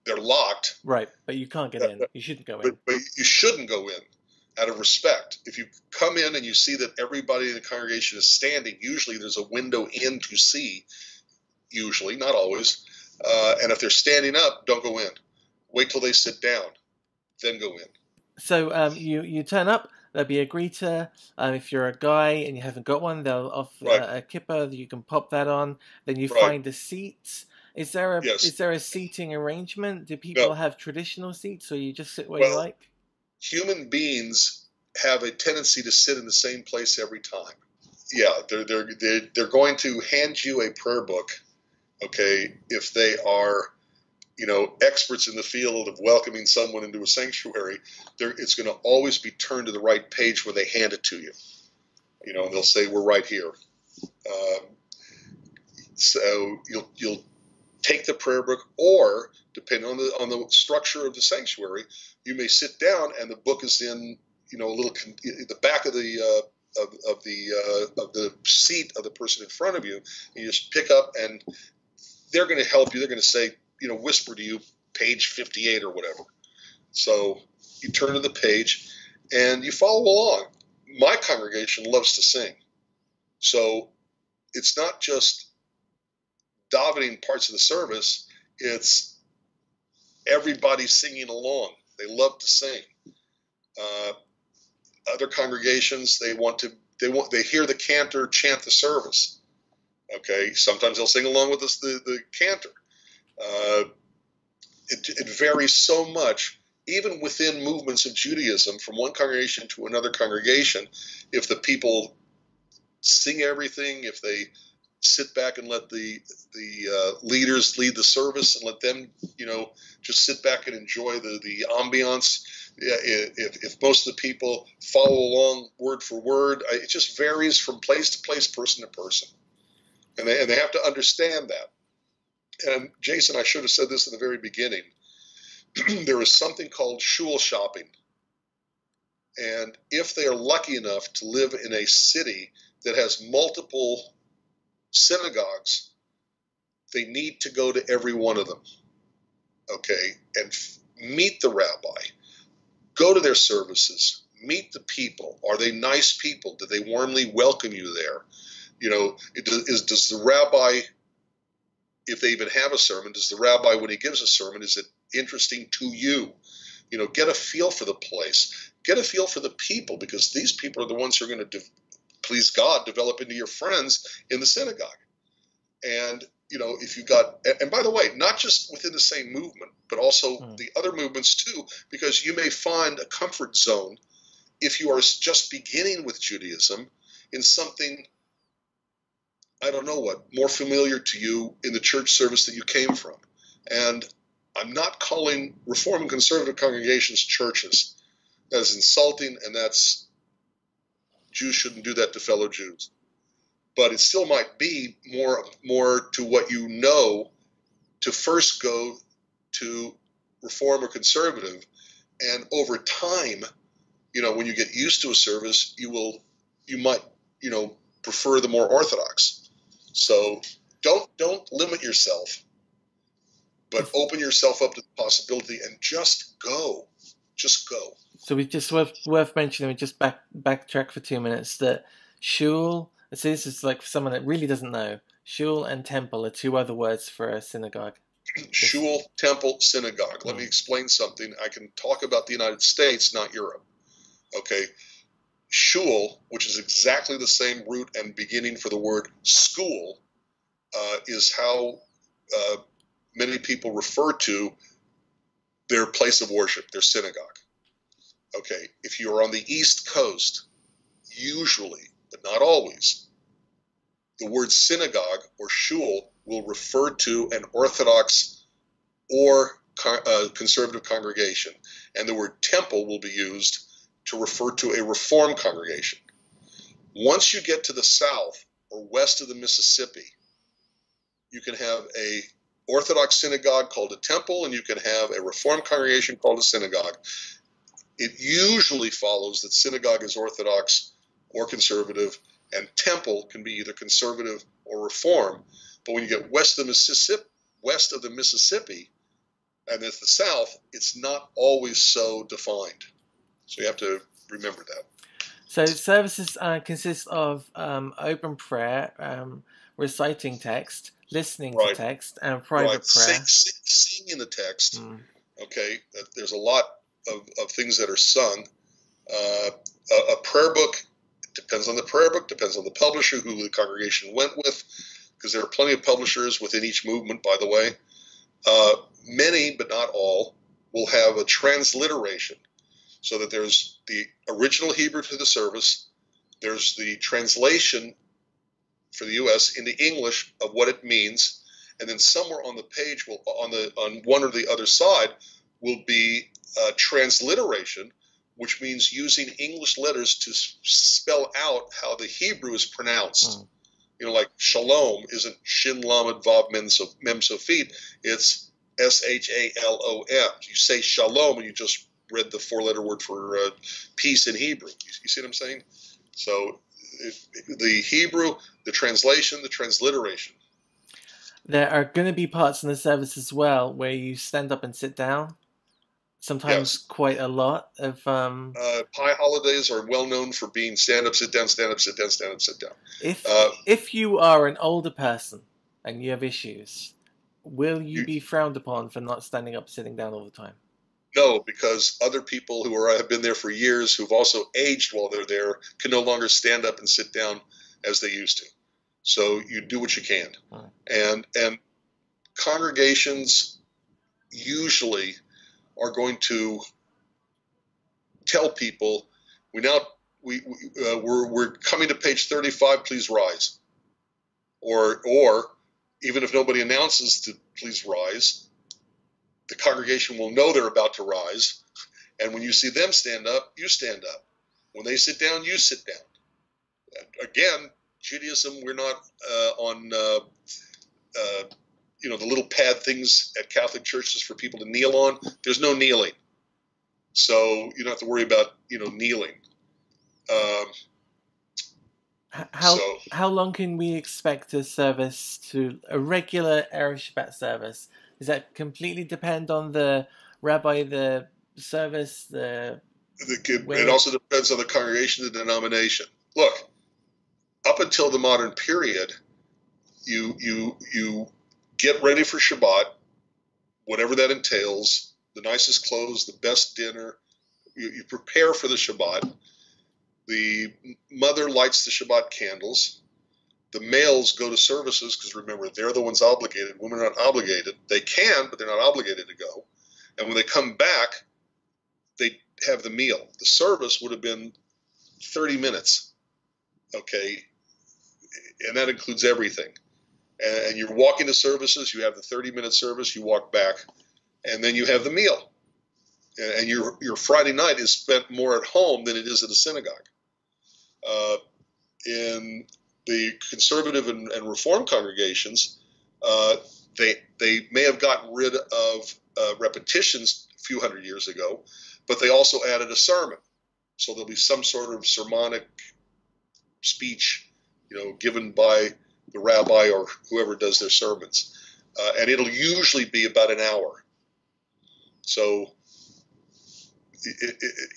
they're locked. Right, but you can't get in. You shouldn't go in. But you shouldn't go in out of respect. If you come in and you see that everybody in the congregation is standing, usually there's a window in to see, usually, not always. And if they're standing up, don't go in. Wait till they sit down, then go in. So you turn up. There'll be a greeter. If you're a guy and you haven't got one, they'll offer a kippah that you can pop that on. Then you find a seat. Is there a seating arrangement? Do people have traditional seats, or you just sit where you like? Human beings have a tendency to sit in the same place every time. Yeah, they're going to hand you a prayer book. Okay, if they are, experts in the field of welcoming someone into a sanctuary, it's going to always be turned to the right page where they hand it to you. And they'll say, "We're right here." So you'll take the prayer book, or depending on the structure of the sanctuary, you may sit down and the book is in a little the back of the seat of the person in front of you. And you just pick up, and they're going to help you. They're going to say, whisper to you, page 58 or whatever. So you turn to the page and you follow along. My congregation loves to sing, so it's not just davening parts of the service, it's everybody singing along. They love to sing. Other congregations, they hear the cantor chant the service. Okay, sometimes they'll sing along with the cantor. It varies so much, even within movements of Judaism, from one congregation to another congregation. If the people sing everything, if they sit back and let the leaders lead the service and let them, just sit back and enjoy the ambiance. If most of the people follow along word for word, it just varies from place to place, person to person, and they have to understand that. And Jason, I should have said this in the very beginning. There is something called shul shopping, and if they are lucky enough to live in a city that has multiple synagogues, they need to go to every one of them, okay, and meet the rabbi, go to their services, meet the people. Are they nice people? Do they warmly welcome you there? Does the rabbi, if they even have a sermon, does the rabbi, when he gives a sermon, is it interesting to you? Get a feel for the place, get a feel for the people, because these people are the ones who are going to please God, develop into your friends in the synagogue. And, if you got, and by the way, not just within the same movement, but also the other movements too, because you may find a comfort zone if you are just beginning with Judaism in something, I don't know what, more familiar to you in the church service that you came from. And I'm not calling Reform and Conservative congregations churches. That is insulting, and Jews shouldn't do that to fellow Jews. But it still might be more to what to first go to Reform or Conservative, and over time, when you get used to a service, you might prefer the more Orthodox. So don't limit yourself, but open yourself up to the possibility and just go. So we just worth mentioning, we just backtrack for 2 minutes, that shul, so this is like for someone that really doesn't know, shul and temple are two other words for a synagogue. Shul, temple, synagogue. Let me explain something. I can talk about the United States, not Europe. Okay. Shul, which is exactly the same root and beginning for the word school, is how many people refer to their place of worship, their synagogue. Okay, if you are on the East Coast, usually, but not always, the word synagogue or shul will refer to an Orthodox or conservative congregation, and the word temple will be used to refer to a Reformed congregation. Once you get to the south or west of the Mississippi, you can have a Orthodox synagogue called a temple, and you can have a Reformed congregation called a synagogue. It usually follows that synagogue is Orthodox or conservative, and temple can be either conservative or Reform. But when you get west of the Mississippi, and at the south, it's not always so defined. So you have to remember that. So services consist of open prayer, reciting text, listening to text, and private prayer. Singing the text. Okay, there's a lot of things that are sung. A prayer book, it depends on the prayer book, depends on the publisher, who the congregation went with, because there are plenty of publishers within each movement, by the way. Many, but not all, will have a transliteration, so that there's the original Hebrew to the service, there's the translation for the U.S. into English of what it means, and then somewhere on the page, on one or the other side, will be a transliteration, which means using English letters to spell out how the Hebrew is pronounced. Like shalom isn't shin lamed vav mem sofit. It's shalom. You say shalom and you just read the 4-letter word for peace in Hebrew. You see what I'm saying? So the Hebrew, the translation, the transliteration. There are going to be parts in the service as well where you stand up and sit down. Sometimes Yes. quite a lot of. Pi holidays are well known for being stand up, sit down, stand up, sit down, stand up, sit down. If you are an older person and you have issues, will you be frowned upon for not standing up, sitting down all the time? No, because other people who have been there for years, who've also aged while they're there, can no longer stand up and sit down as they used to. So you do what you can, and congregations usually are going to tell people, we're coming to page 35. Please rise, or even if nobody announces to please rise, the congregation will know they're about to rise, and when you see them stand up, you stand up. When they sit down, you sit down. Again, Judaism, we're not on the little pad things at Catholic churches for people to kneel on. There's no kneeling, so you don't have to worry about kneeling. How long can we expect a service a regular Erev Shabbat service? Does that completely depend on the rabbi, the service, it also depends on the congregation, the denomination. Look, up until the modern period, you get ready for Shabbat, whatever that entails, the nicest clothes, the best dinner. You prepare for the Shabbat. The mother lights the Shabbat candles. The males go to services because, remember, they're the ones obligated. Women are not obligated. They can, but they're not obligated to go. And when they come back, they have the meal. The service would have been 30 minutes, okay? And that includes everything. And you're walking to services. You have the 30-minute service. You walk back, and then you have the meal. And your Friday night is spent more at home than it is at a synagogue. In the conservative and reform congregations, they may have gotten rid of repetitions a few hundred years ago, but they also added a sermon. So there'll be some sort of sermonic speech, given by the rabbi or whoever does their sermons, and it'll usually be about an hour. So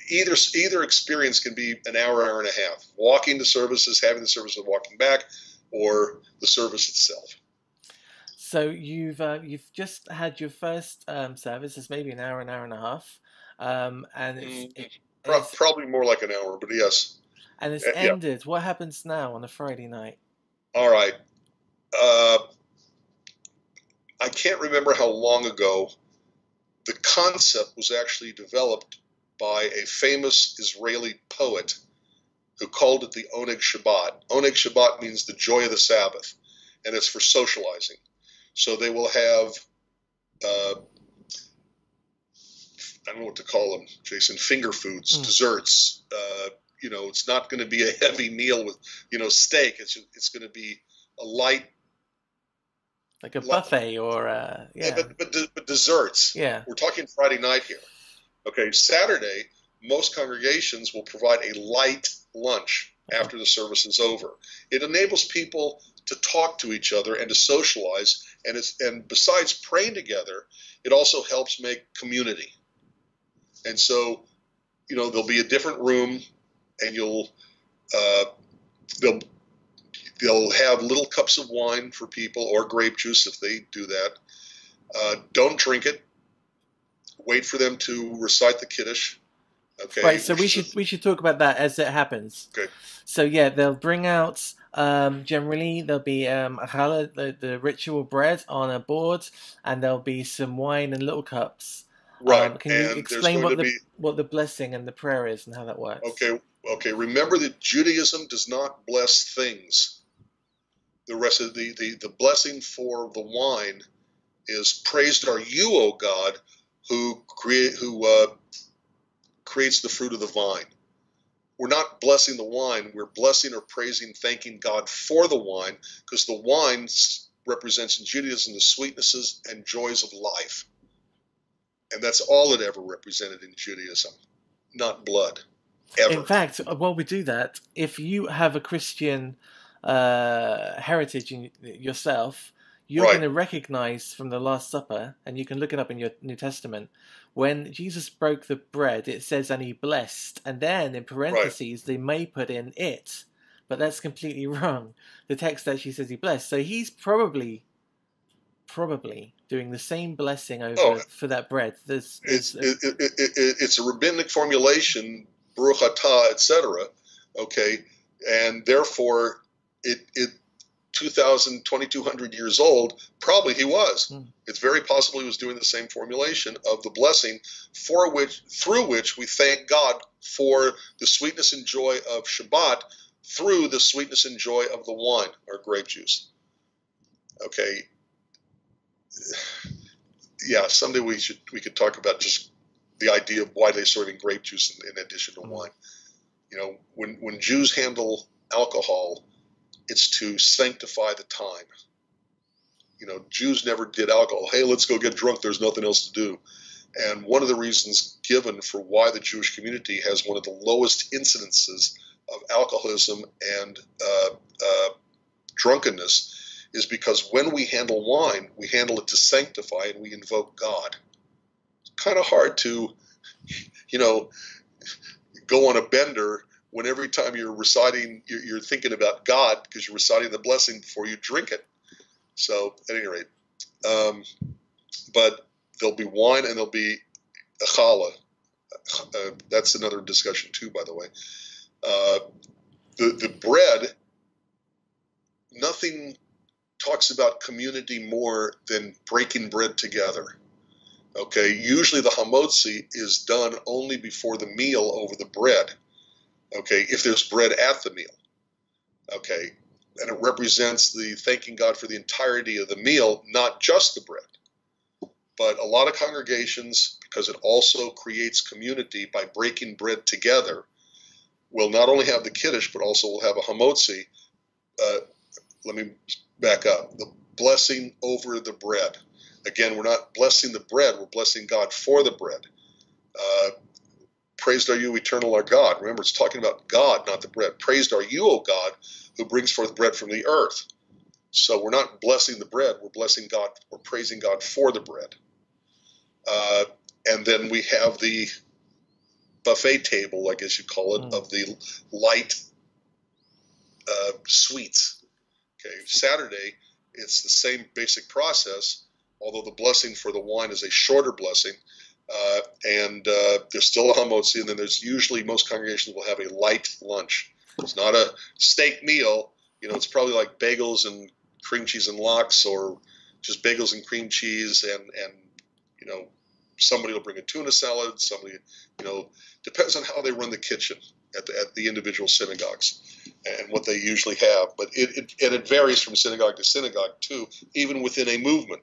either experience can be an hour and a half. Walking to services, having the service, and walking back, or the service itself. So you've just had your first service. It's maybe an hour and a half, and it's probably more like an hour, but yes. And it's ended. What happens now on a Friday night? All right. I can't remember how long ago the concept was actually developed by a famous Israeli poet who called it the Oneg Shabbat. Oneg Shabbat means the joy of the Sabbath, and it's for socializing. So they will have, I don't know what to call them, Jason, finger foods, desserts. It's not going to be a heavy meal with, steak. It's going to be a light, like a buffet or but desserts. Yeah, we're talking Friday night here. Okay, Saturday, most congregations will provide a light lunch after the service is over. It enables people to talk to each other and to socialize, and besides praying together, it also helps make community. And so, there'll be a different room, and they'll have little cups of wine for people, or grape juice if they do that. Don't drink it. Wait for them to recite the Kiddush. Okay. Right. So we should talk about that as it happens. Okay. So they'll bring out generally there'll be challah, the ritual bread on a board, and there'll be some wine in little cups. Right. Can you explain what the blessing and the prayer is and how that works? Okay. Remember that Judaism does not bless things. The rest of the blessing for the wine is praised are you, O God, who creates the fruit of the vine. we're not blessing the wine. We're blessing or praising, thanking God for the wine, because the wine represents in Judaism the sweetnesses and joys of life. And that's all it ever represented in Judaism, not blood, ever. In fact, while we do that, if you have a Christian heritage in yourself, you're Right. going to recognize from the Last Supper, and you can look it up in your New Testament, when Jesus broke the bread, it says, and he blessed, and then in parentheses, they may put in it, but that's completely wrong. The text actually says he blessed, so he's probably doing the same blessing over for that bread. It's a rabbinic formulation, Baruch Atah, etc. Okay, and therefore it 2,200 years old. Probably he was. It's very possible he was doing the same formulation of the blessing, through which we thank God for the sweetness and joy of Shabbat, through the sweetness and joy of the wine or grape juice. Okay. Yeah, someday we could talk about just the idea of why they're serving grape juice in addition to wine. You know, when Jews handle alcohol, it's to sanctify the time. You know, Jews never did alcohol. Hey, let's go get drunk. There's nothing else to do. And one of the reasons given for why the Jewish community has one of the lowest incidences of alcoholism and drunkenness is because when we handle wine, we handle it to sanctify and we invoke God. It's kind of hard to, you know, go on a bender when every time you're reciting, you're thinking about God because you're reciting the blessing before you drink it. So at any rate, but there'll be wine and there'll be a challah. That's another discussion too, by the way. The bread, nothing talks about community more than breaking bread together. Okay, usually the hamotzi is done only before the meal over the bread. Okay, if there's bread at the meal. Okay, and it represents the thanking God for the entirety of the meal, not just the bread. But a lot of congregations, because it also creates community by breaking bread together, will not only have the kiddush, but also will have a hamotzi. Let me back up. The blessing over the bread. Again, we're not blessing the bread. We're blessing God for the bread. Praised are you, eternal our God. Remember, it's talking about God, not the bread. Praised are you, O God, who brings forth bread from the earth. So we're not blessing the bread. We're blessing God. We're praising God for the bread. And then we have the buffet table, I guess you call it, of the light sweets. Okay, Saturday, it's the same basic process, although the blessing for the wine is a shorter blessing. And there's still a hamotzi, and then there's usually, most congregations will have a light lunch. It's not a steak meal. You know, it's probably like bagels and cream cheese and lox, or just bagels and cream cheese, and you know, somebody will bring a tuna salad. Somebody, you know, depends on how they run the kitchen at the individual synagogues and what they usually have. But it varies from synagogue to synagogue too, even within a movement.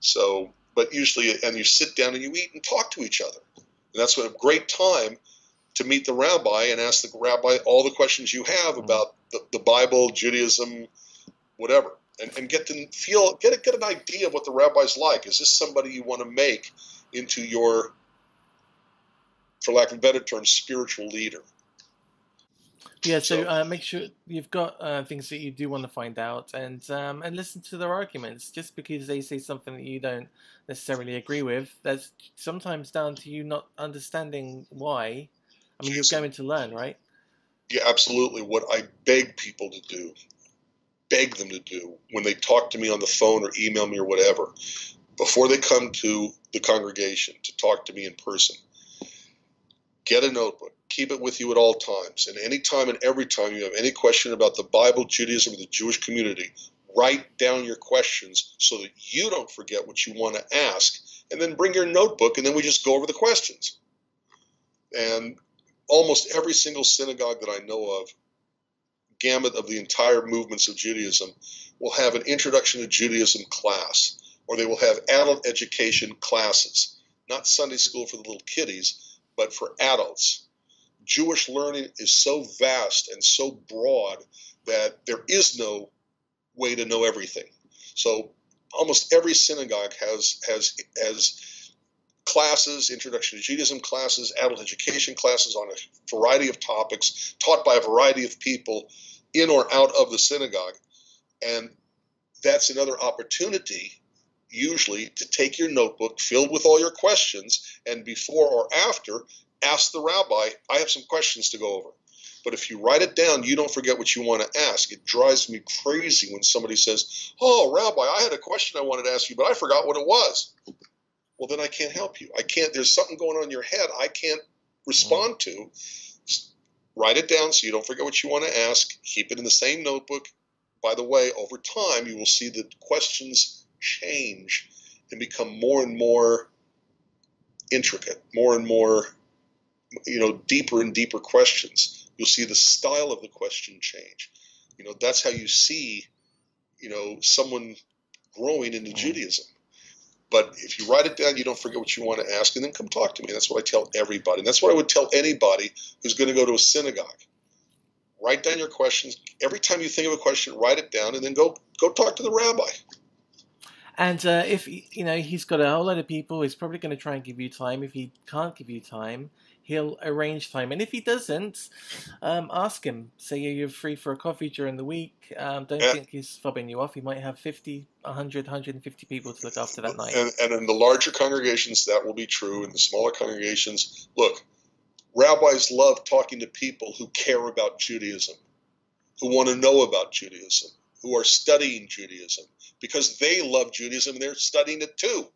So, but usually, and you sit down and you eat and talk to each other. And that's a great time to meet the rabbi and ask the rabbi all the questions you have about the Bible, Judaism, whatever, and get an idea of what the rabbi's like. Is this somebody you want to make into your, for lack of a better term, spiritual leader? Yeah, so make sure you've got things that you do want to find out, and listen to their arguments. Just because they say something that you don't necessarily agree with, that's sometimes down to you not understanding why. I mean, you're going to learn, right? Yeah, absolutely. What I beg people to do, beg them to do when they talk to me on the phone or email me or whatever, before they come to the congregation to talk to me in person, get a notebook. Keep it with you at all times. And any time and every time you have any question about the Bible, Judaism, or the Jewish community, write down your questions so that you don't forget what you want to ask. And then bring your notebook, and then we just go over the questions. And almost every single synagogue that I know of, gamut of the entire movements of Judaism, will have an introduction to Judaism class, or they will have adult education classes. Not Sunday school for the little kiddies, but for adults. Jewish learning is so vast and so broad that there is no way to know everything. So almost every synagogue has classes, introduction to Judaism classes, adult education classes on a variety of topics, taught by a variety of people in or out of the synagogue. And that's another opportunity, usually, to take your notebook filled with all your questions, and before or after, ask the rabbi, I have some questions to go over. But if you write it down, you don't forget what you want to ask. It drives me crazy when somebody says, oh, Rabbi, I had a question I wanted to ask you, but I forgot what it was. Well, then I can't help you. I can't. There's something going on in your head I can't respond to. Write it down so you don't forget what you want to ask. Keep it in the same notebook. By the way, over time, you will see that questions change and become more and more intricate, more and more, deeper and deeper questions. You'll see the style of the question change. That's how you see, someone growing into Judaism. But if you write it down, you don't forget what you want to ask, and then come talk to me. That's what I tell everybody. And that's what I would tell anybody who's going to go to a synagogue. Write down your questions. Every time you think of a question, write it down, and then go talk to the rabbi. And if he's got a whole lot of people, he's probably going to try and give you time. If he can't give you time, he'll arrange time. And if he doesn't, ask him. Say you're free for a coffee during the week. Don't think he's fobbing you off. He might have 50, 100, 150 people to look after that night. And in the larger congregations, that will be true. In the smaller congregations, look, rabbis love talking to people who care about Judaism, who want to know about Judaism, who are studying Judaism, because they love Judaism and they're studying it too.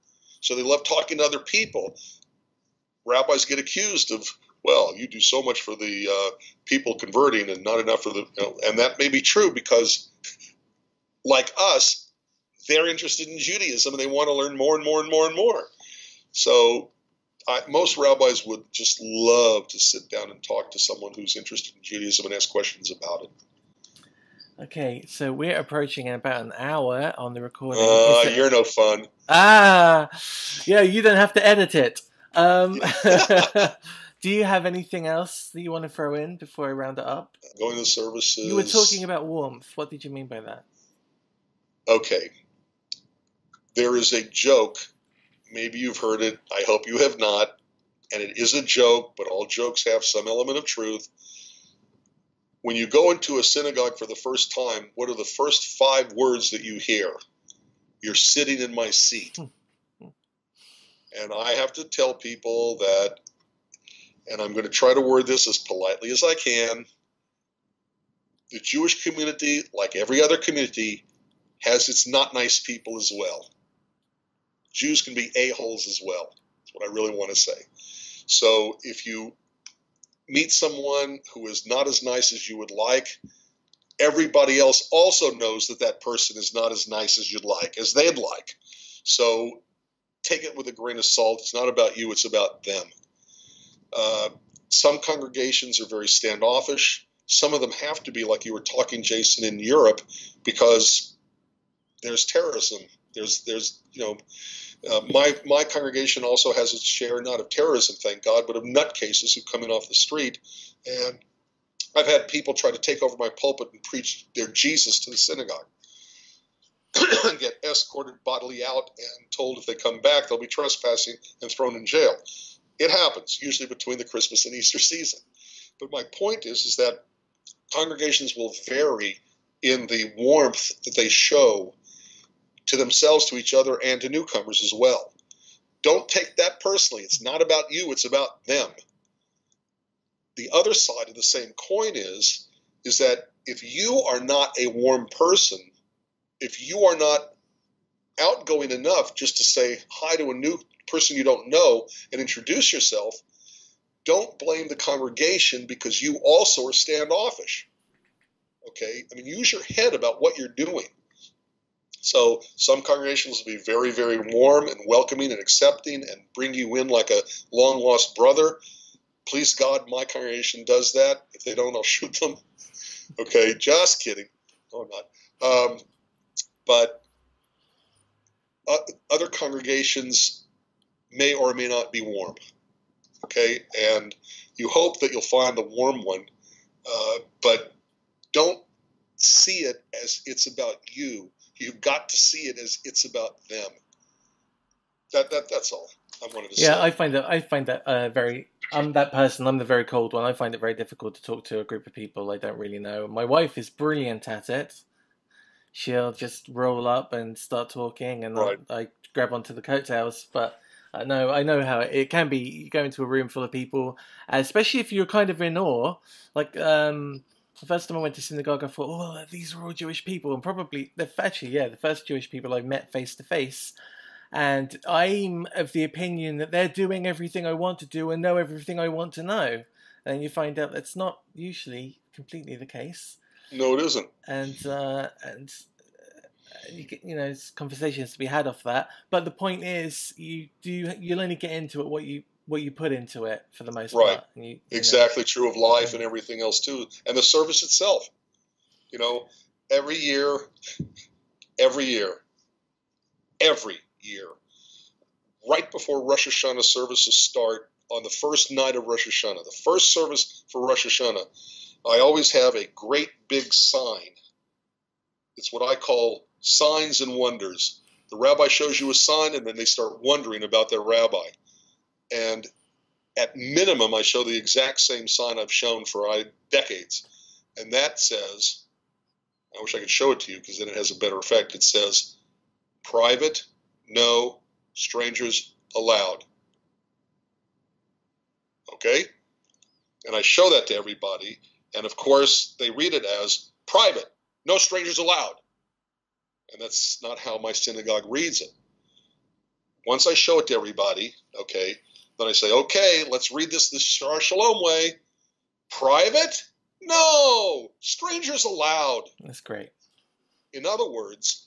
So they love talking to other people. Rabbis get accused of, well, you do so much for the people converting and not enough for the, and that may be true because, like us, they're interested in Judaism and they want to learn more and more and more and more. So most rabbis would just love to sit down and talk to someone who's interested in Judaism and ask questions about it. Okay, so we're approaching about an hour on the recording. You're no fun. Yeah, you don't have to edit it. Do you have anything else that you want to throw in before I round it up? Going to services. You were talking about warmth. What did you mean by that? Okay. There is a joke. Maybe you've heard it. I hope you have not. And it is a joke, but all jokes have some element of truth. When you go into a synagogue for the first time, what are the first 5 words that you hear? You're sitting in my seat. And I have to tell people that, and I'm going to try to word this as politely as I can, the Jewish community, like every other community, has its not nice people as well. Jews can be a-holes as well. That's what I really want to say. So if you meet someone who is not as nice as you would like, everybody else also knows that that person is not as nice as you'd like, as they'd like. So take it with a grain of salt. It's not about you, it's about them. Some congregations are very standoffish. Some of them have to be, like you were talking, Jason, in Europe, because there's terrorism. My congregation also has its share, not of terrorism, thank God, but of nutcases who come in off the street. And I've had people try to take over my pulpit and preach their Jesus to the synagogue and get escorted bodily out and told if they come back, they'll be trespassing and thrown in jail. It happens, usually between the Christmas and Easter season. But my point is that congregations will vary in the warmth that they show to themselves, to each other, and to newcomers as well. Don't take that personally. It's not about you, it's about them. The other side of the same coin is that if you are not a warm person, if you are not outgoing enough just to say hi to a new person you don't know and introduce yourself, don't blame the congregation because you also are standoffish. Okay? I mean, use your head about what you're doing. So some congregations will be very, very warm and welcoming and accepting and bring you in like a long-lost brother. Please God, my congregation does that. If they don't, I'll shoot them. Okay, just kidding. No, I'm not. But other congregations may or may not be warm. okay? And you hope that you'll find the warm one, but don't see it as it's about you. You've got to see it as it's about them. That's all I wanted to say. Yeah, I find that very. I'm that person. I'm the very cold one. I find it very difficult to talk to a group of people I don't really know. My wife is brilliant at it. She'll just roll up and start talking, and Right. I grab onto the coattails. But I know how it can be. You go into a room full of people, especially if you're kind of in awe. Like the first time I went to synagogue, I thought, oh, these are all Jewish people, and probably the first Jewish people I met face to face. And I'm of the opinion that they're doing everything I want to do and know everything I want to know. And you find out that's not usually completely the case. No, it isn't. And it's conversations to be had off that. But the point is, you'll only get into it what you put into it for the most right. part. And exactly true of life and everything else too, and the service itself. Every year, right before Rosh Hashanah services start, on the first night of Rosh Hashanah, the first service for Rosh Hashanah, I always have a great big sign. It's what I call signs and wonders. The rabbi shows you a sign, and then they start wondering about their rabbi. And at minimum, I show the exact same sign I've shown for decades. And that says, I wish I could show it to you because then it has a better effect. It says, private, no strangers allowed. Okay? And I show that to everybody. And of course, they read it as private, no strangers allowed. And that's not how my synagogue reads it. Once I show it to everybody, okay, then I say, okay, let's read this the Shar Shalom way. Private? No. Strangers allowed. That's great. In other words,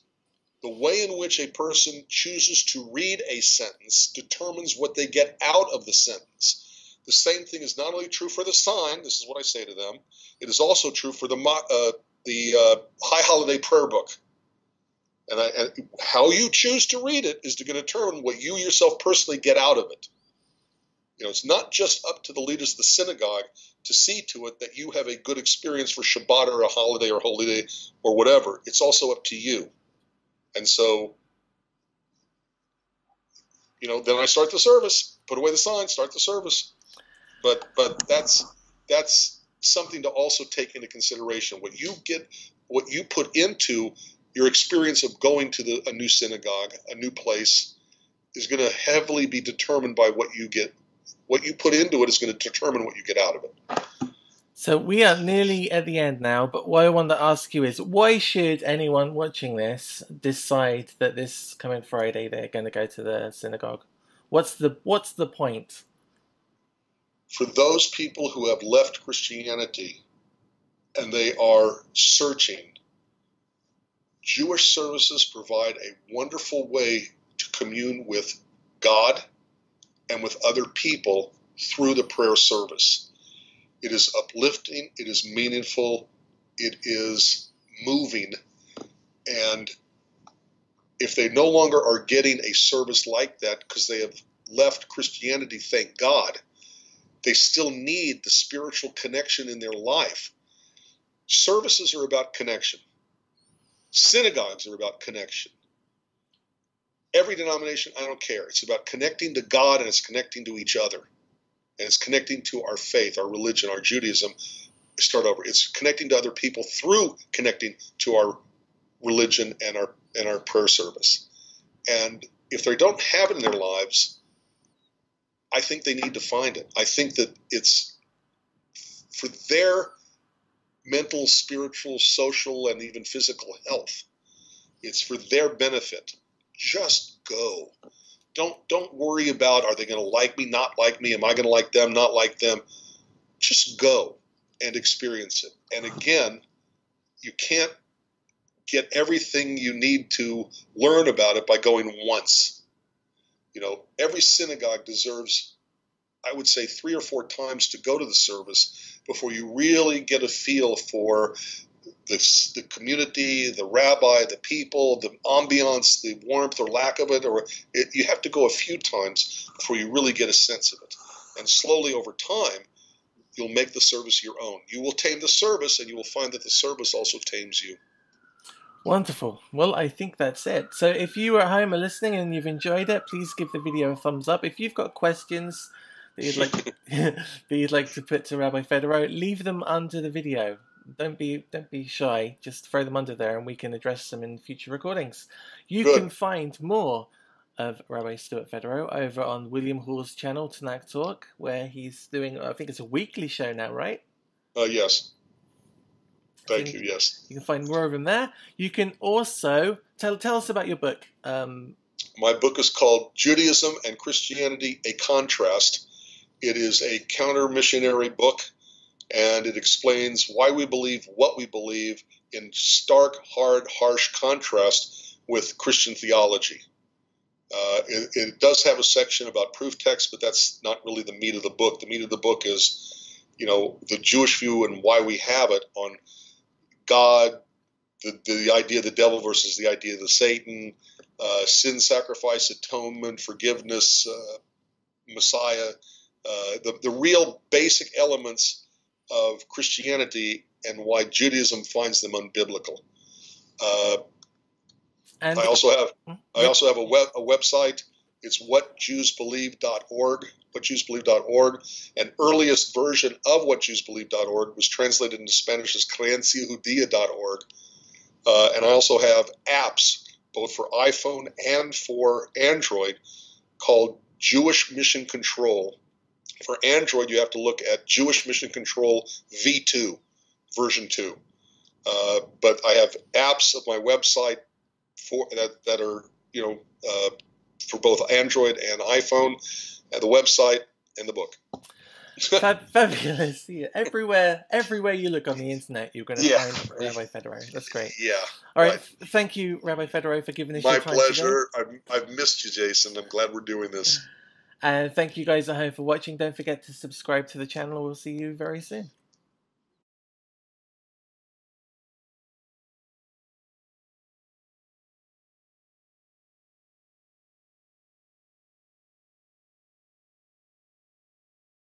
the way in which a person chooses to read a sentence determines what they get out of the sentence. The same thing is not only true for the sign, this is what I say to them, it is also true for the High Holiday Prayer Book. And how you choose to read it is going to determine what you yourself personally get out of it. It's not just up to the leaders of the synagogue to see to it that you have a good experience for Shabbat or a holiday or holy day or whatever. It's also up to you. And so, then I start the service, put away the sign, start the service. But that's something to also take into consideration. What you put into your experience of going to a new synagogue, a new place, is going to heavily be determined by what you get. What you put into it is going to determine what you get out of it. So we are nearly at the end now, but what I want to ask you is, why should anyone watching this decide that this coming Friday they're going to go to the synagogue? What's the point? For those people who have left Christianity and they are searching, Jewish services provide a wonderful way to commune with God and with other people through the prayer service. It is uplifting, it is meaningful, it is moving, and if they no longer are getting a service like that because they have left Christianity, thank God, they still need the spiritual connection in their life. Services are about connection. Synagogues are about connection. Every denomination, I don't care. It's about connecting to God, and it's connecting to each other. And it's connecting to our faith, our religion, our Judaism. Start over. It's connecting to other people through connecting to our religion and our prayer service. And if they don't have it in their lives, I think they need to find it. I think that it's for their mental, spiritual, social, and even physical health. It's for their benefit. Just go. Don't worry about, are they going to like me, not like me? Am I going to like them, not like them? Just go and experience it. And again, you can't get everything you need to learn about it by going once. Every synagogue deserves, I would say, 3 or 4 times to go to the service before you really get a feel for the community, the rabbi, the people, the ambiance, the warmth or lack of it. You have to go a few times before you really get a sense of it. And slowly over time, you'll make the service your own. You will tame the service, and you will find that the service also tames you. Wonderful. Well, I think that's it. So if you at home are listening and you've enjoyed it, please give the video a thumbs up. If you've got questions that you'd like to put to Rabbi Federer, leave them under the video. Don't be shy. Just throw them under there, and we can address them in future recordings. You can find more of Rabbi Stuart Federer over on William Hall's channel, Tanakh Talk, where he's doing, I think it's a weekly show now, right? Yes. Thank you. Yes. You can find more of him there. You can also tell us about your book. My book is called Judaism and Christianity: A Contrast. It is a counter-missionary book, and it explains why we believe what we believe in stark, hard, harsh contrast with Christian theology. It does have a section about proof text, but that's not really the meat of the book. The meat of the book is, the Jewish view and why we have it on God, the idea of the devil versus the idea of the Satan, sin, sacrifice, atonement, forgiveness, Messiah, the real basic elements of Christianity and why Judaism finds them unbiblical. And I also have a website. It's whatjewsbelieve.org. Whatjewsbelieve.org. An earliest version of whatjewsbelieve.org was translated into Spanish as creenciajudia.org. And I also have apps, both for iPhone and for Android, called Jewish Mission Control. For Android, you have to look at Jewish Mission Control V2, version 2. But I have apps of my website that are, for both Android and iPhone, and the website and the book. Fabulous. Yeah. Everywhere you look on the internet, you're going to find Rabbi Federer. That's great. Yeah. All right. Thank you, Rabbi Federer, for giving us your time. My pleasure. I've missed you, Jason. I'm glad we're doing this. And thank you guys at home for watching. Don't forget to subscribe to the channel. We'll see you very soon.